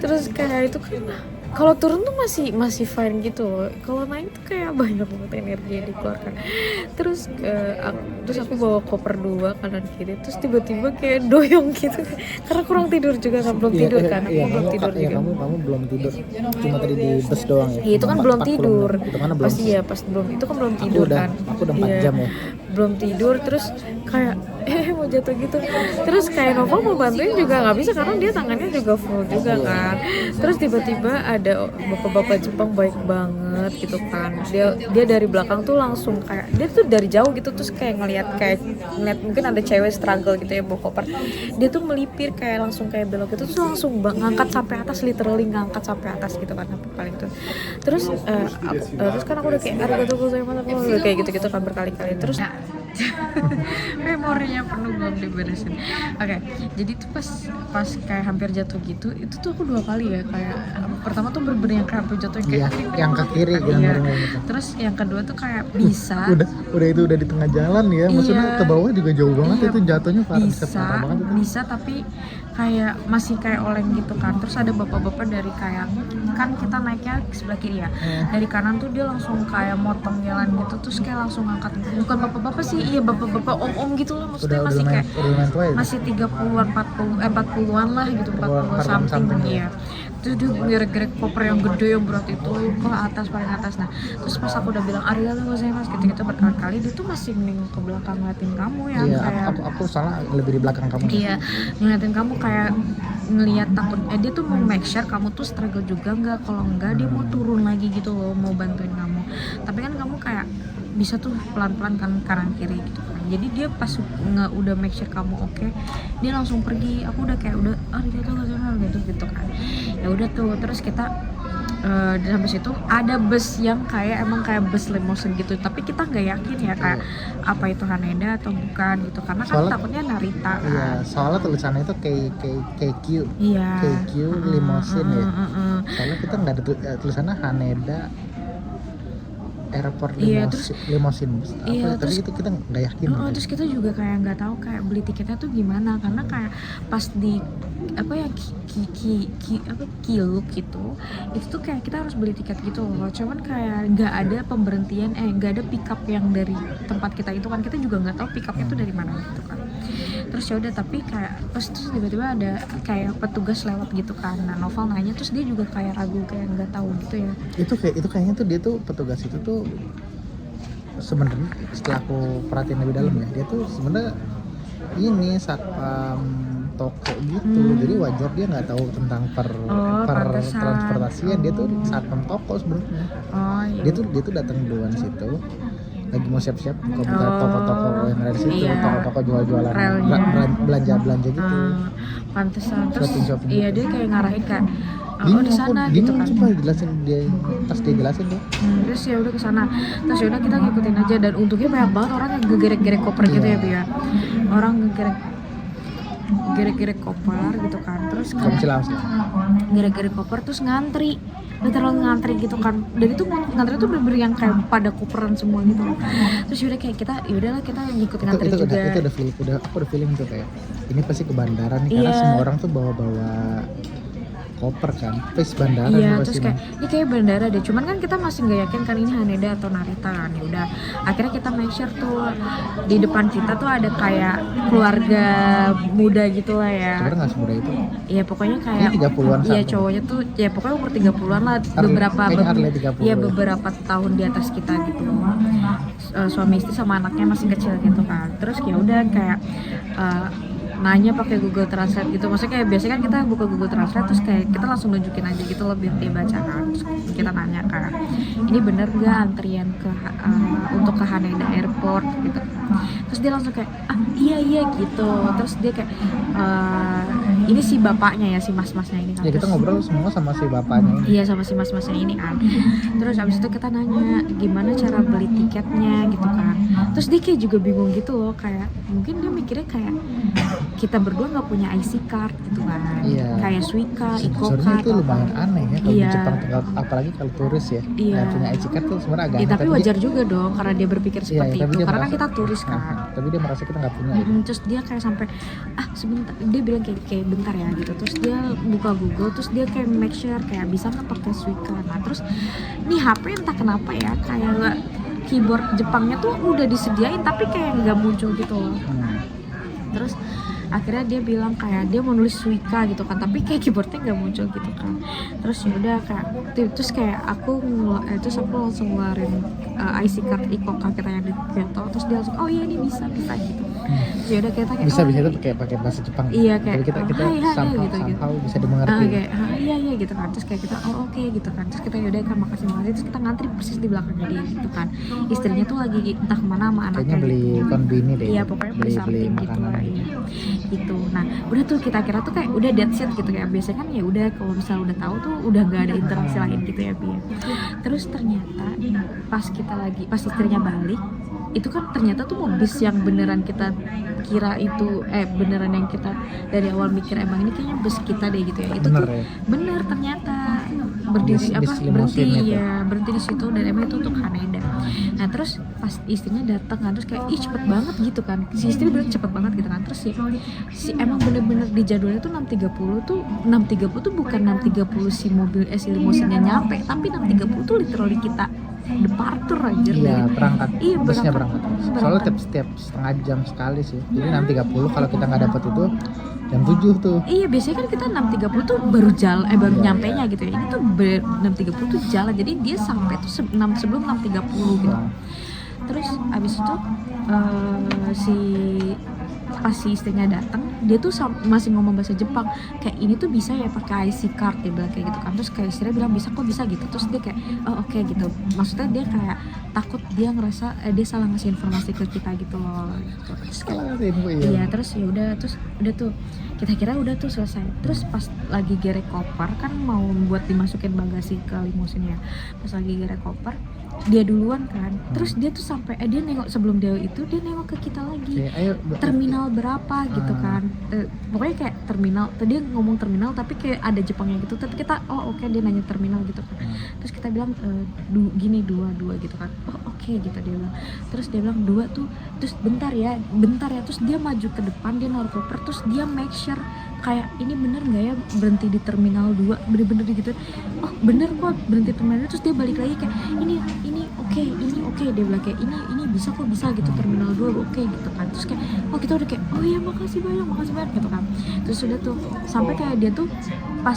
Terus kayak itu kan kalau turun tuh masih fine gitu loh. Kalau naik tuh kayak banyak banget energi yang dikeluarkan. Terus aku bawa koper 2 kanan kiri, terus tiba-tiba kayak doyong gitu. Karena kurang tidur juga kan, belum tidur kan. Aku belum tidur juga. Kamu belum tidur. Cuma tadi di bus doang ya. Iya, itu kan belum tidur. Itu mana belum? Pasti ya, pas belum itu kan belum tidur kan. Aku udah 4 jam ya. Belum tidur, terus kayak mau jatuh gitu. Terus kayak Nova mau bantuin juga nggak bisa karena dia tangannya juga full juga kan. Terus tiba-tiba ada bapak-bapak Jepang baik banget gitu kan. Dia dari belakang tuh langsung kayak dia tuh dari jauh gitu, terus kayak ngeliat mungkin ada cewek struggle gitu ya bawa koper. Dia tuh melipir kayak langsung kayak belok gitu, terus langsung ngangkat sampai atas, literally ngangkat sampai atas gitu kan, paling tuh. Terus terus kan aku udah kayak arigatou gozaimasu kayak gitu-gitu kan berkali-kali. Terus memorinya penuh belum diberesin. Oke, jadi tuh pas kayak hampir jatuh gitu, itu tuh aku 2 kali ya, kayak pertama tuh bener-bener yang kayak hampir jatuh kayak yang ke kiri iya. gitu. Terus yang kedua tuh kayak bisa udah itu udah di tengah jalan ya, maksudnya Iya. ke bawah juga jauh banget, Iya, itu jatuhnya parah banget itu. bisa tapi kayak masih kayak oleng gitu kan. Terus ada bapak-bapak dari kayak kan kita naiknya ke sebelah kiri ya, dari kanan tuh dia langsung kayak motong jalan gitu, terus kayak langsung ngangkat, bukan bapak-bapak sih, iya bapak-bapak om-om gitu lah, maksudnya masih kayak masih 30-an 40-an lah gitu, 40 something ya. Terus dia gerek-gerek koper yang gede yang berat itu ke atas, paling atas. Nah terus pas aku udah bilang arigatou gozaimasu gitu berkali-kali, dia tuh masih nengok ke belakang ngeliatin kamu ya. Iya, kayak aku salah lebih di belakang kamu. Iya, ngeliatin kamu kayak ngeliat takut, dia tuh mau make sure kamu tuh struggle juga nggak, kalau enggak dia mau turun lagi gitu loh, mau bantuin kamu. Tapi kan kamu kayak bisa tuh pelan-pelan kan kanan kiri gitu kan. Jadi dia pas udah make sure kamu oke, dia langsung pergi. Aku udah kayak gitu kan. Ya udah tuh, terus kita dan sampai situ ada bus yang kayak emang kayak bus limousine gitu, tapi kita nggak yakin ya kayak apa itu Haneda atau bukan gitu, karena kan Soalnya, takutnya Narita kan. Iya, soalnya tulisannya itu KQ. Iya. KQ limousine ya. Soalnya kita nggak ada tulisannya Haneda Airport limousine. Iya, tapi itu kita nggak yakin. Terus kita juga kayak nggak tahu kayak beli tiketnya tuh gimana, karena kayak pas di apa ya Kiluk gitu, itu tuh kayak kita harus beli tiket gitu loh. Cuman kayak nggak ada pemberhentian, nggak ada pick up yang dari tempat kita itu kan, kita juga nggak tahu pick upnya tuh dari mana gitu kan. Terus ya udah, tapi kayak terus tiba-tiba ada kayak petugas lewat gitu kan. Nah Novel nanya, terus dia juga kayak ragu, kayak nggak tahu gitu ya. Itu kayaknya tuh dia tuh petugas itu tuh sebenarnya setelah aku perhatiin lebih dalam ya, dia tuh sebenarnya ini satpam toko gitu. Jadi wajar dia nggak tahu tentang transportasian. Dia tuh satpam toko sebenarnya. Dia tuh datang duluan situ, lagi mau siap-siap buka toko-toko yang ada di situ, toko-toko jual-jualan belanja gitu. Pantesan. Terus shopping iya, gitu. dia kayak ngarahin kan, di sana dia gitu kan. Coba jelasin dia, pas dia jelasin tuh. Terus ya udah kesana, terus ya udah kita ngikutin aja, dan untungnya banyak banget orang yang gegerek-gerek koper gitu ya Bia. Orang gegerek koper gitu kan, terus kayak Gerek-gerek koper terus ngantri literal ngantri gitu kan. Dan itu ngantri tuh bener-bener yang kayak pada kuperan semua gitu. Terus yaudah kayak kita yaudahlah kita ngikut ngantri itu juga. itu aku udah feeling tuh kayak ini pasti ke bandara nih karena Iya. semua orang tuh bawa koper kan, terus bandara Iya, nih terus pasti. kayak ini kayak bandara deh. Cuman kan kita masih nggak yakin kan ini Haneda atau Narita kan. Ya udah, akhirnya kita make sure tuh di depan kita tuh ada kayak keluarga muda gitu lah ya. Sebenarnya nggak semudah itu. Iya pokoknya kayak Ini 30-an iya something. cowoknya tuh ya pokoknya umur 30-an lah, beberapa kayaknya Harley 30 iya ya. beberapa tahun di atas kita gitu. Suami istri sama anaknya masih kecil gitu kan. Terus ya udah kayak nanya pakai Google Translate gitu. Maksudnya kayak biasanya kan kita buka Google Translate terus kayak kita langsung nunjukin aja gitu loh biar dia baca kan. Terus kita nanya kayak ini bener gak antrian ke untuk ke Haneda Airport gitu. Terus dia langsung kayak iya gitu. Terus dia kayak ini si bapaknya ya, si mas-masnya ini kan. Ya kita Terus- ngobrol semua sama si bapaknya ini. Iya sama si mas-masnya ini kan. Terus abis itu kita nanya gimana cara beli tiketnya gitu kan. Terus dia kayak juga bingung gitu loh, kayak mungkin dia mikirnya kayak kita berdua nggak punya IC card gitu kan. Iya. Kayak Suica, Iko Sebenarnya card. itu lumayan aneh ya kalau Iya. di Jepang apalagi kalau turis ya. Iya. Nggak punya IC card tuh sebenarnya agak Ya, aneh, tapi dia- wajar juga dong karena dia berpikir seperti tapi itu. dia Karena kan merasa- kita turis kan. Tapi dia merasa kita nggak punya. Gitu. Terus dia kayak sampai sebentar, dia bilang kayak bentar ya gitu. Terus dia buka Google, terus dia kayak make sure kayak bisa nggak pakai Suica. Nah terus nih HP entah kenapa ya kayak keyboard Jepangnya tuh udah disediain tapi kayak nggak muncul gitu loh. Terus akhirnya dia bilang kayak dia mau nulis Suica gitu kan, tapi kayak keyboardnya nggak muncul gitu kan. Terus ya udah kayak terus kayak aku langsung ngeluarin IC card Ikoka kita yang di Kyoto. Terus dia langsung oh iya ini bisa gitu. Ya udah kita kayak Bisa oh, itu pakai bahasa Jepang. Iya, kayak, Jadi kita hai, somehow, gitu. somehow bisa dimengerti. kayak iya gitu kan. Terus kayak kita oke gitu kan. Terus kita yaudah kan makasih terus kita ngantri persis di belakangnya dia gitu kan. Istrinya tuh lagi entah kemana sama anaknya. Kayaknya beli gitu. konbini deh. Iya pokoknya beli something gitu makanan. lah iya. Gitu. Nah udah tuh kita kira tuh kayak udah dead set gitu ya. Biasanya kan ya udah kalau misalnya udah tahu tuh udah gak ada interaksi lain gitu ya Bia. Terus ternyata pas istrinya balik itu kan ternyata tuh mau bis yang beneran kita kira itu beneran yang kita dari awal mikir emang ini kayaknya bus kita deh gitu ya. Itu Bener tuh ya? bener ternyata berdiri Bis berhenti limousine itu. ya berhenti di situ dan emang itu untuk Haneda. Nah terus pas istrinya datang kan terus kayak cepet banget gitu kan, si istri bilang cepet banget gitu kan. Terus si emang bener-bener di jadwalnya tuh 6.30 tuh bukan 6.30 si mobil si limousine nyampe, tapi 6.30 tuh literally kita departure anjir Iya, dari berangkat. Iya, Busnya berangkat. berangkat. Soalnya setiap setengah jam sekali sih. Jadi 6.30 kalau kita nggak dapet itu jam 7 tuh. Iya biasanya kan kita 6.30 tuh baru jalan baru nyampe nya gitu ya. Ini tuh 6.30 tuh jalan. Jadi dia sampai tuh sebelum 6.30 gitu. Terus abis itu pas si istrinya datang, dia tuh masih ngomong bahasa Jepang kayak ini tuh bisa ya pakai IC card, dia bilang kayak gitu kan. Terus kayak istrinya bilang bisa kok bisa gitu. Terus dia kayak oh oke gitu. Maksudnya dia kayak takut dia ngerasa dia salah ngasih informasi ke kita gitu loh gitu. Terus kayak iya terus ya udah tuh kita kira udah tuh selesai. Terus pas lagi gerek koper kan mau buat dimasukin bagasi ke limusin ya. Pas lagi gerek koper dia duluan kan. Terus dia tuh sampai dia nengok sebelum dia nengok ke kita lagi. Terminal berapa gitu kan. Pokoknya kayak terminal. Tadi dia ngomong terminal tapi kayak ada Jepangnya gitu. Tapi kita oke dia nanya terminal gitu kan. Terus kita bilang gini dua gitu kan. Oke gitu dia bilang. Terus dia bilang 2 tuh. Terus bentar ya. Terus dia maju ke depan, dia naruh koper, terus dia make sure kayak ini bener nggak ya berhenti di terminal 2, bener-bener gitu. Oh bener kok berhenti terminal 2. Terus dia balik lagi kayak ini oke dia bilang kayak ini bisa gitu terminal 2 oke gitu kan. Terus kayak kita udah kayak oh iya makasih banyak gitu kan. Terus udah tuh sampai kayak dia tuh pas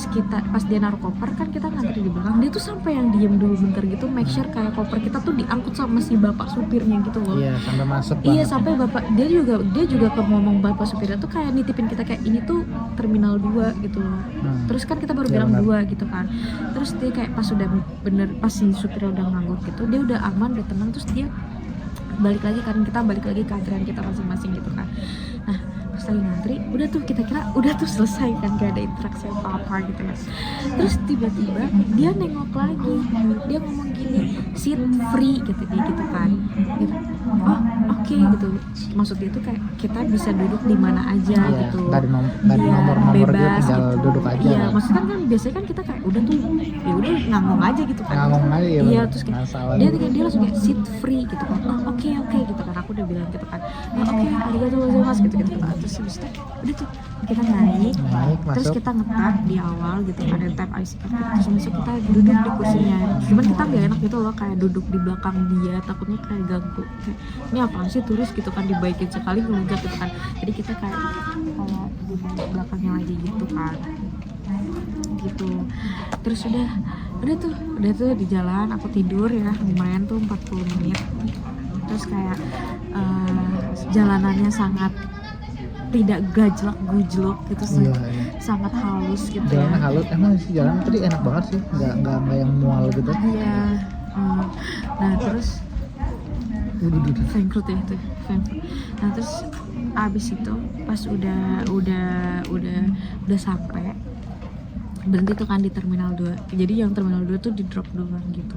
dia naruh koper kan kita ngantri di belakang, dia tuh sampai yang diem dulu bentar gitu make sure kayak koper kita tuh diangkut sama si bapak supirnya gitu loh. Iya sampai masuk Iya banget. sampai bapak dia juga ngomong bapak supirnya tuh kayak nitipin kita kayak ini tuh terminal 2 gitu loh. Terus kan kita baru Ya, bilang benar. 2 gitu kan. Terus dia kayak pas si supirnya udah nganggur gitu, dia udah aman udah tenang. Terus dia balik lagi kan, kita balik lagi ke antrian kita masing-masing gitu kan. Nah pas lagi ngantri udah tuh kita kira udah tuh selesai kan, gak ada interaksi apa-apa gitu ya. Terus tiba-tiba dia nengok lagi, dia ngomong gini, seat free gitu dia gitu kan gitu. Oh oke gitu, maksud dia tuh kayak kita bisa duduk di mana aja gitu, nggak ada Iya, nomor gitu, bebas tinggal gitu. duduk aja Iya, kan. maksudnya kan biasanya kan kita kayak udah tuh ya udah ngangong aja gitu kan. Ngomong aja ya, Iya, bener. terus kayak Masalah. dia langsung kayak seat free gitu kan. Oh oke gitu kan, aku udah bilang gitu kan. Oh, oke arigatou gozaimasu gitu gitu kan. Terus habis itu udah tuh kita naik, terus masuk. kita nge-tap di awal gitu kan, ada tap IC card, terus masuk kita duduk di kursinya. Cuman kita nggak enak gitu loh, kayak duduk di belakang dia, takutnya kayak ganggu. Kayak, ini apaan sih turis gitu kan, dibaikin sekali ngelunjak gitu kan. Jadi kita kayak di belakangnya lagi gitu kan. Gitu. Terus udah tuh di jalan aku tidur ya, lumayan tuh 40 menit. Terus kayak jalanannya sangat tidak gujlok gitu sih. Iya. Sangat halus gitu Jalannya ya. halus, emang sih jalan tadi enak banget sih, nggak yang mual gitu. Iya. Nah terus Frankfurt ya itu Frankfurt. Nah terus abis itu pas udah sampai berhenti tuh kan di Terminal 2. Jadi yang Terminal 2 tuh di drop doang gitu.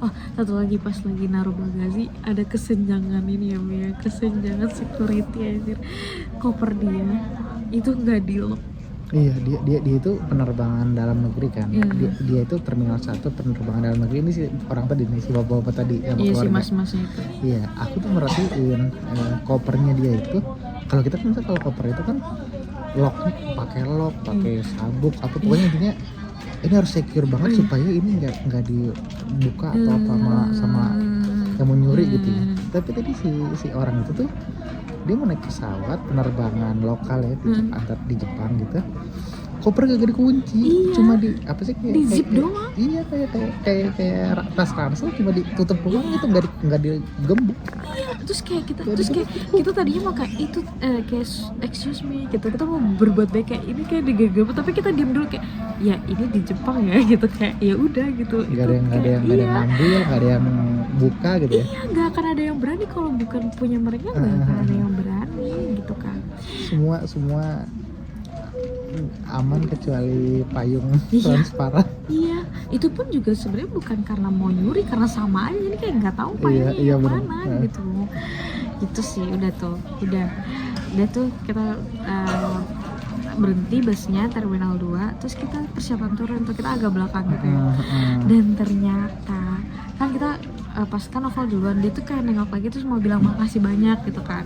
Oh satu lagi, pas lagi naruh bagasi ada kesenjangan ini ya Mia, kesenjangan security anjir. Koper dia itu nggak di lock. Iya, dia itu penerbangan dalam negeri kan. Iya. Dia itu Terminal 1 penerbangan dalam negeri. Ini si orang tadi nih, si bapak-bapak tadi sama Iya si keluarga. mas-masnya itu. Iya, aku tuh merhatiin kopernya dia itu. Kalau kita kan misalnya kalau koper itu kan locknya pakai sabuk, apa pokoknya intinya ini harus secure banget supaya ini nggak dibuka atau apa sama yang mau nyuri gitu ya. Tapi tadi si orang itu tuh dia mau naik pesawat penerbangan lokal ya di Jepang gitu, koper gak dikunci. Iya. Cuma di apa sih kayak Di zip kayak- doang. Iya kayak tas ransel cuma ditutup doang gitu, nggak digembok. Terus kayak kita tadinya mau kayak itu kayak excuse me gitu, kita mau berbuat baik kayak ini kayak digegep, tapi kita diem dulu kayak ya ini di Jepang ya gitu, kayak ya udah gitu. Nggak ada yang ngambil, nggak ada yang buka gitu ya. Iya, nggak akan ada yang berani kalau bukan punya mereka, nggak akan ada yang berani gitu kan. Semua aman kecuali payung Iya. transparan. Iya, itu pun juga sebenarnya bukan karena mau nyuri, karena sama aja, jadi kayak nggak tahu Iya, payungnya iya, yang bener. mana gitu. Itu sih udah tuh kita berhenti busnya Terminal 2, terus kita persiapan turun tuh, kita agak belakang gitu ya. Dan ternyata kan kita pas kan Novel duluan, dia tuh kayak nengok lagi terus mau bilang makasih banyak gitu kan.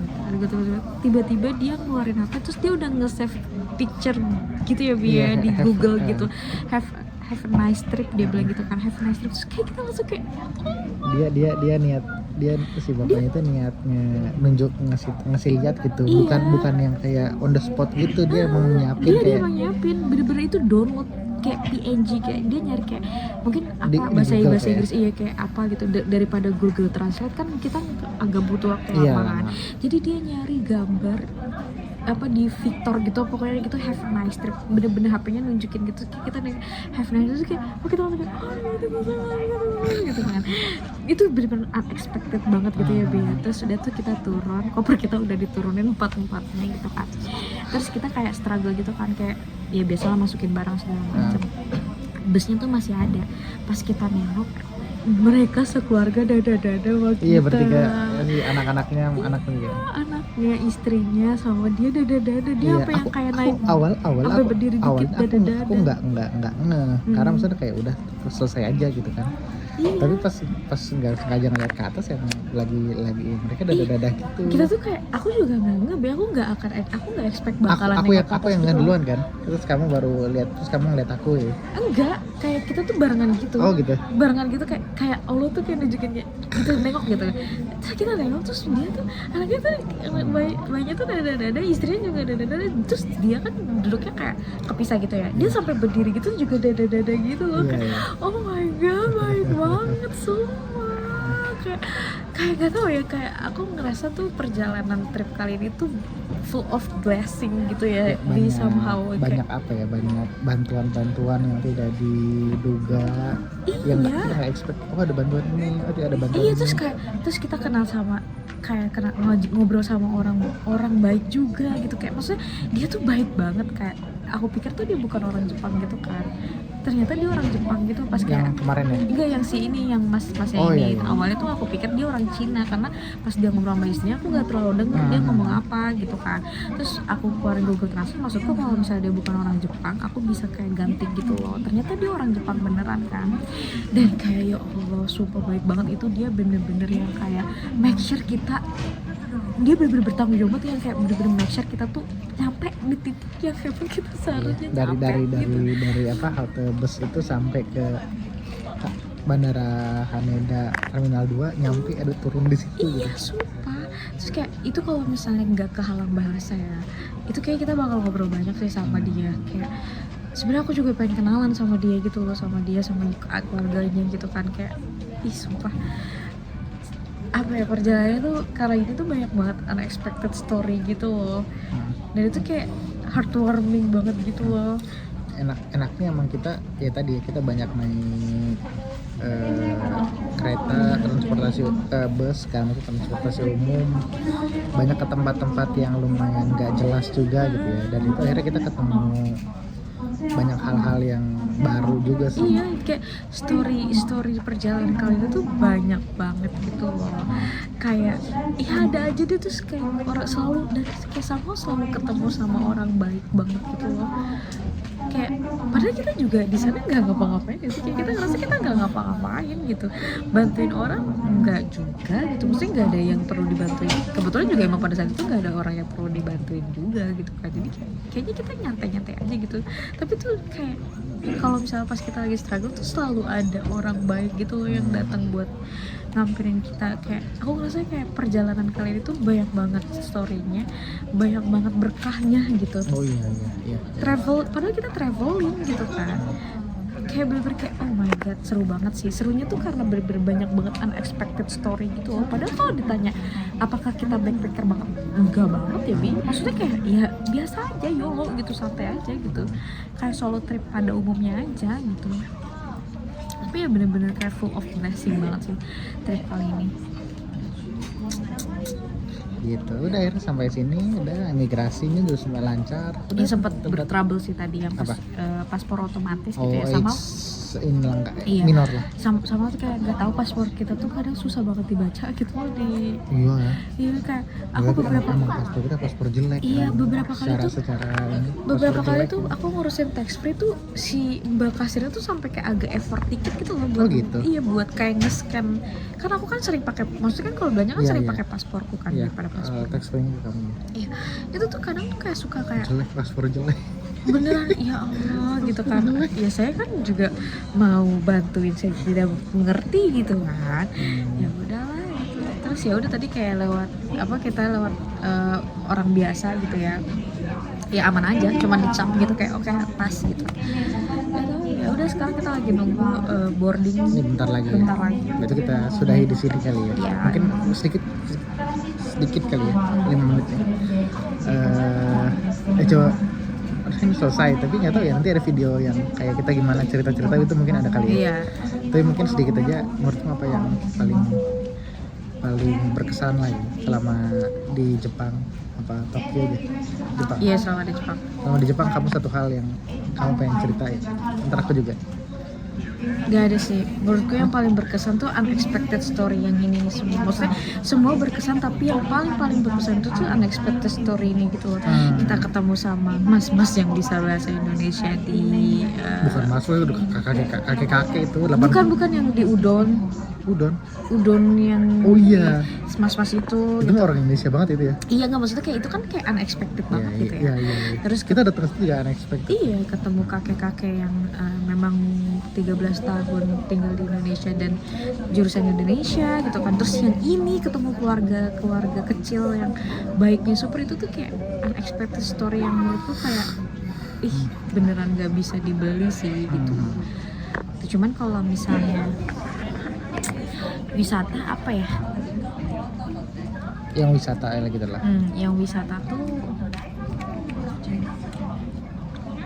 Tiba-tiba dia ngeluarin HP, terus dia udah nge-save picture gitu ya Bia, Iya, di have- Google gitu. Have a nice trip, dia bilang gitu kan, have a nice trip. Terus kayak kita langsung kayak dia si bapaknya itu niatnya nunjuk ngasih lihat gitu, Iya. bukan yang kayak on the spot gitu. Dia emang nyiapin dia kayak emang nyiapin bener-bener itu download kayak PNG, kayak dia nyari kayak mungkin apa Di bahasa Google bahasa kayak. Inggris, iya kayak apa gitu, daripada Google Translate kan kita agak butuh waktu Iya, lama kan. lama. Jadi dia nyari gambar apa di Victor gitu, pokoknya gitu have a nice trip, bener-bener HP-nya nunjukin gitu, kayak kita nih have a nice trip, kayak oh kita langsung kayak gitu kan. Itu bener-bener unexpected banget gitu ya Bia. Terus udah tuh kita turun, koper kita udah diturunin 4-4-nya gitu kan. Terus kita kayak struggle gitu kan, kayak ya biasalah masukin barang segala macam. Busnya tuh masih ada. Pas kita nengok, mereka sekeluarga dada-dada sama kita. iya bertiga si anaknya Anaknya, istrinya sama dia dada-dada. Dia apa yang kayak naik awal sampai berdiri dikit dada-dada. aku nggak ngeh karena maksudnya kayak udah selesai aja gitu kan. Iya. Tapi pas nggak sengaja ngeliat ke atas yang lagi mereka dada gitu. Kita tuh kayak aku juga nggak aku nggak expect bakalan aku nengok ke atas yang gitu. duluan kan, terus kamu baru lihat, terus kamu ngeliat aku ya. Enggak, kayak kita tuh barengan gitu. Oh gitu. Barengan gitu, kayak Allah tuh kayak nunjukin kayak kita nengok gitu. Terus kita nengok, terus dia tuh anaknya tuh bayinya tuh dada-dada, istrinya juga dada-dada. Terus dia kan duduknya kayak kepisah gitu ya. Dia sampai berdiri gitu juga dada-dada gitu loh. Iya, Kayak, iya. oh my god, baik banget semua kayak gak tau ya, kayak aku ngerasa tuh perjalanan trip kali ini tuh full of blessing gitu ya, di somehow banyak apa ya, banyak bantuan-bantuan yang tidak diduga, yang nggak expect. Oh ada bantuan ini, oh ada bantuan iya ini. terus kita kenal sama, kayak ngobrol sama orang baik juga gitu, kayak maksudnya dia tuh baik banget, kayak aku pikir tuh dia bukan orang Jepang gitu kan, ternyata dia orang Jepang gitu pas kayak Yang kemarin ya? enggak, yang si ini, yang masnya Oh, ini. iya. Awalnya tuh aku pikir dia orang Cina, karena pas dia ngobrol sama istrinya aku nggak terlalu denger dia ngomong apa gitu kan. Terus aku keluarin Google Translate, maksudku kalau misalnya dia bukan orang Jepang aku bisa kayak ganti gitu loh, ternyata dia orang Jepang beneran kan. Dan kayak ya Allah, super baik banget itu, dia bener-bener yang kayak make sure kita, dia bener-bener bertanggung jawab yang kayak bener-bener make sure kita tuh nyampe di titik yang memang kita seharusnya nyampe gitu. Dari apa, halte bus itu sampai ke Bandara Haneda Terminal 2, nyampe ada turun di situ Iya, gitu. sumpah. Terus kayak itu kalau misalnya nggak kehalang bahasa ya, itu kayak kita bakal ngobrol banyak sih sama dia. Kayak sebenarnya aku juga pengen kenalan sama dia gitu loh, sama keluarganya gitu kan, kayak ih sumpah. Apa ya, perjalanannya tuh kali ini tuh banyak banget unexpected story gitu loh. Dan itu kayak heartwarming banget gitu loh. Enaknya emang kita ya tadi kita banyak naik kereta, transportasi bus kan, itu transportasi umum, banyak ke tempat-tempat yang lumayan gak jelas juga gitu ya, dan itu akhirnya kita ketemu banyak hal-hal yang baru juga sih. Iya, kayak story perjalanan kali itu tuh banyak banget gitu loh. Kayak iya ada aja dia tuh kayak orang selalu, dan kayak selalu ketemu sama orang baik banget gitu loh. Kayak padahal kita juga di sana nggak ngapa-ngapain sih, kayak kita ngerasa kita nggak ngapa-ngapain gitu, bantuin orang nggak juga gitu, maksudnya nggak ada yang perlu dibantuin. Kebetulan juga emang pada saat itu nggak ada orang yang perlu dibantuin juga gitu kan, jadi kayaknya kita nyantai-nyantai aja gitu. Tapi tuh kayak kalau misalnya pas kita lagi struggle tuh selalu ada orang baik gitu loh yang datang buat ngampirin kita. Kayak aku ngerasa kayak perjalanan kali ini tuh banyak banget story-nya, banyak banget berkahnya gitu. Oh iya. Travel, padahal kita traveling gitu kan, kayak bener-bener kayak oh my god, seru banget sih. Serunya tuh karena bener-bener banyak banget unexpected story gitu loh. Padahal kalau ditanya apakah kita backpacker banget, enggak banget ya Bi, maksudnya kayak ya biasa aja, YOLO gitu, santai aja gitu, kayak solo trip pada umumnya aja gitu. Tapi ya bener-bener kayak full of blessing banget sih trip kali ini Gitu, udah akhirnya sampai sini, udah imigrasinya udah semua lancar. Udah ya. Sempat bertrouble sih tadi yang paspor otomatis gitu ya, sama ini langka, iya, minor lah. sama tuh kayak nggak tahu paspor kita tuh kadang susah banget dibaca gitu loh di. Iya ya. Iya kayak aku beberapa paspor kita paspor jelek. Iya, kan? beberapa kali tuh beberapa kali tuh aku ngurusin tax free tuh si mbak kasirnya tuh sampai kayak agak effort dikit gitu loh buat gitu? Iya, buat kayak nge-scan, karena aku kan sering pakai, maksudnya kan kalau belanja kan sering pakai pasporku kan daripada paspor. Tax free kamu. Iya, itu tuh kadang tuh kayak suka kayak Jelek, paspor jelek. beneran ya Allah gitu kan. Ya saya kan juga mau bantuin, saya tidak mengerti gitu kan. Ya udahlah gitu. Terus ya udah tadi kayak lewat kita lewat orang biasa gitu ya. Ya aman aja, cuman dicap gitu kayak oke, pas gitu. Ya udah sekarang kita lagi nunggu boarding. Ini bentar lagi. Berarti kita sudahi di sini kali ya. Ya. Mungkin sedikit kali ya, 5 menit ya. Coba ini selesai, tapi nggak tahu ya, nanti ada video yang kayak kita gimana cerita-cerita itu mungkin ada kali ya. Iya. Tapi mungkin sedikit aja, menurutmu apa yang paling berkesan lah ya selama di Jepang, apa Tokyo aja, Jepang. Iya, selama di Jepang. Selama di Jepang kamu satu hal yang kamu pengen ceritain, ntar aku juga. Gak ada sih, menurutku yang paling berkesan tuh unexpected story yang ini semua. Maksudnya semua berkesan, tapi yang paling berkesan itu tuh unexpected story ini gitu loh. Kita ketemu sama mas-mas yang bisa bahasa Indonesia di bukan mas, udah kakek-kakek itu 8. Bukan yang di udon yang oh iya, mas-mas itu gitu. Orang Indonesia banget itu ya. Iya, nggak, maksudnya kayak itu kan kayak unexpected banget gitu ya. Iya. Terus kita datang juga unexpected. Iya, ketemu kakek-kakek yang memang 13 tahun tinggal di Indonesia dan jurusan Indonesia gitu kan. Terus yang ini ketemu keluarga kecil yang baiknya super, itu tuh kayak unexpected story yang menurutku kayak beneran gak bisa dibeli sih gitu. Cuman kalau misalnya wisata apa ya? Yang wisata gitu lah. Yang wisata tuh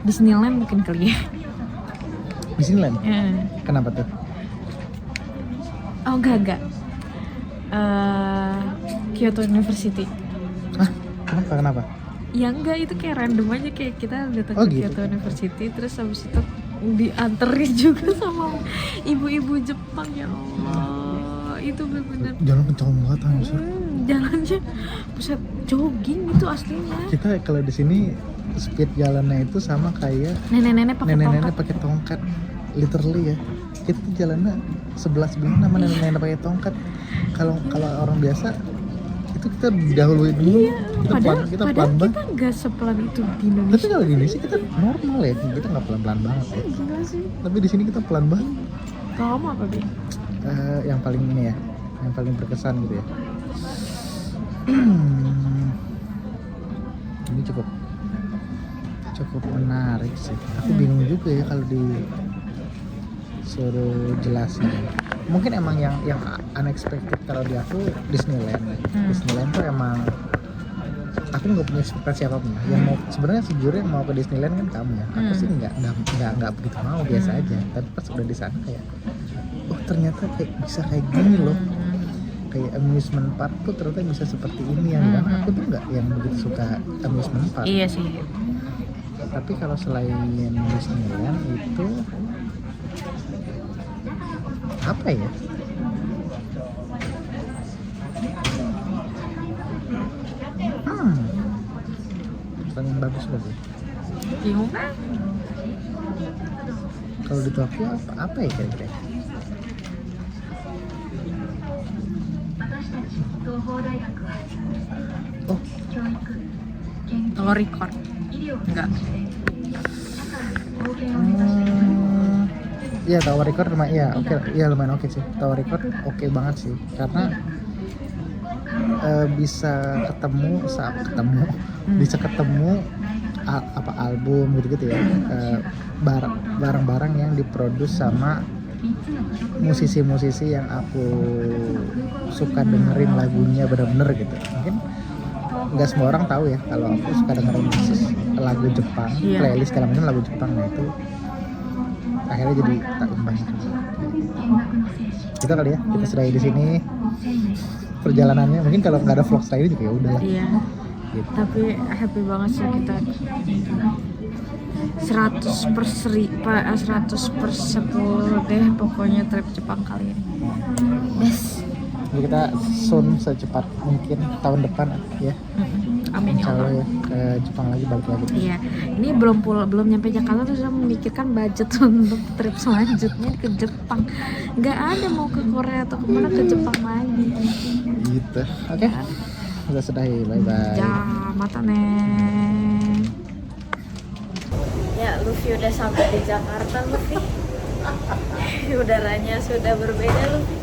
Disneyland mungkin kali ya. Disneyland? Kenapa tuh? Oh enggak. Kyoto University. Hah? Kenapa? Ya enggak, itu kayak random aja, kayak kita datang ke gitu. Kyoto University terus habis itu dianterin juga sama ibu-ibu Jepang, ya Allah. Itu benar-benar Jalan kencang banget anjir. Jalannya buset, jogging itu aslinya. Kita kalau di sini speed jalannya itu sama kayak Nenek-nenek pakai tongkat. Literally ya. Kita tuh jalannya sebelah sama nenek-nenek pakai tongkat. Kalau orang biasa itu kita dahuluin dulu. Padahal kita nggak sepelan itu di Indonesia. Tapi kalau di Indonesia kita normal ya, kita nggak pelan-pelan banget ya. Gila sih. Tapi di sini kita pelan banget. Kalau kamu apa, Bi? Yang paling ini ya, yang paling berkesan gitu ya. Ini cukup menarik sih. Aku bingung juga ya kalau disuruh jelasin. Mungkin emang yang unexpected kalau di aku Disneyland. Disneyland tuh emang aku nggak punya ekspektasi apapun. Yang mau sebenarnya sejujurnya mau ke Disneyland kan kamu ya. Aku sih nggak begitu mau, biasa aja. Tapi pas udah di sana kayak, oh ternyata kayak bisa kayak gini loh. Kayak amusement park tuh ternyata bisa seperti ini yang dimana aku tuh nggak yang begitu suka amusement park. Iya sih. Tapi kalau selain Disneyland itu apa ya? Paling bagus lagi. Bingung kan? Kalau di Tokyo apa ya kira-kira? Oh, Tower Record. Enggak. Iya Tower Record lumayan, ya oke, ya lumayan oke sih. Tower Record oke banget sih, karena bisa ketemu bisa ketemu album gitu-gitu ya, barang-barang yang diproduksi sama musisi-musisi yang aku suka dengerin lagunya bener-bener gitu. Mungkin nggak semua orang tahu ya kalau aku suka dengerin lagu Jepang, playlist segala macam lagu Jepang. Nah itu akhirnya jadi tak banyak. Kita kali ya, kita sudahi di sini perjalanannya. Mungkin kalau nggak ada vlog lain juga ya udahlah. Iya. Gitu. Tapi happy banget sih kita 100/10 deh pokoknya trip Jepang kali ini. Yes. Jadi kita soon secepat mungkin tahun depan ya. Amin ya Insya Allah Allah. ya ke Jepang lagi, balik lagi. Iya, ini belum nyampe Jakarta terus saya memikirkan budget untuk trip selanjutnya ke Jepang. Nggak ada mau ke Korea atau kemana, ke Jepang lagi. Gitu. Oke. Udah sudahi, bye-bye. Ya, mata nih. Ya, Luffy udah sampai di Jakarta, Luffy. Udaranya sudah berbeda, Luffy.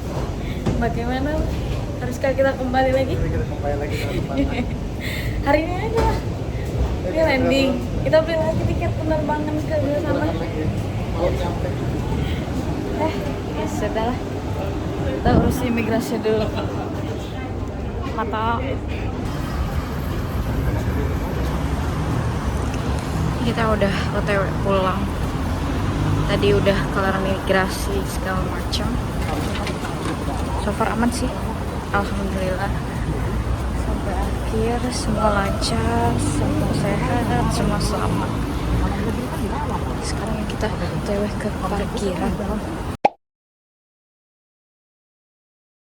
Bagaimana, Luffy? Haruskah kita kembali lagi? Kita kembali lagi ke tempat. Hari ini aja lah. Ini landing. Kita beli lagi tiket penerbangan ke sana. Ya sudah lah. Kita urus imigrasi dulu. Mata. Kita udah OTW pulang. Tadi udah kelar migrasi segala macam. So far aman sih. Alhamdulillah. Sampai akhir semua lancar, semua sehat, semua selamat. Sekarang kita OTW ke parkiran.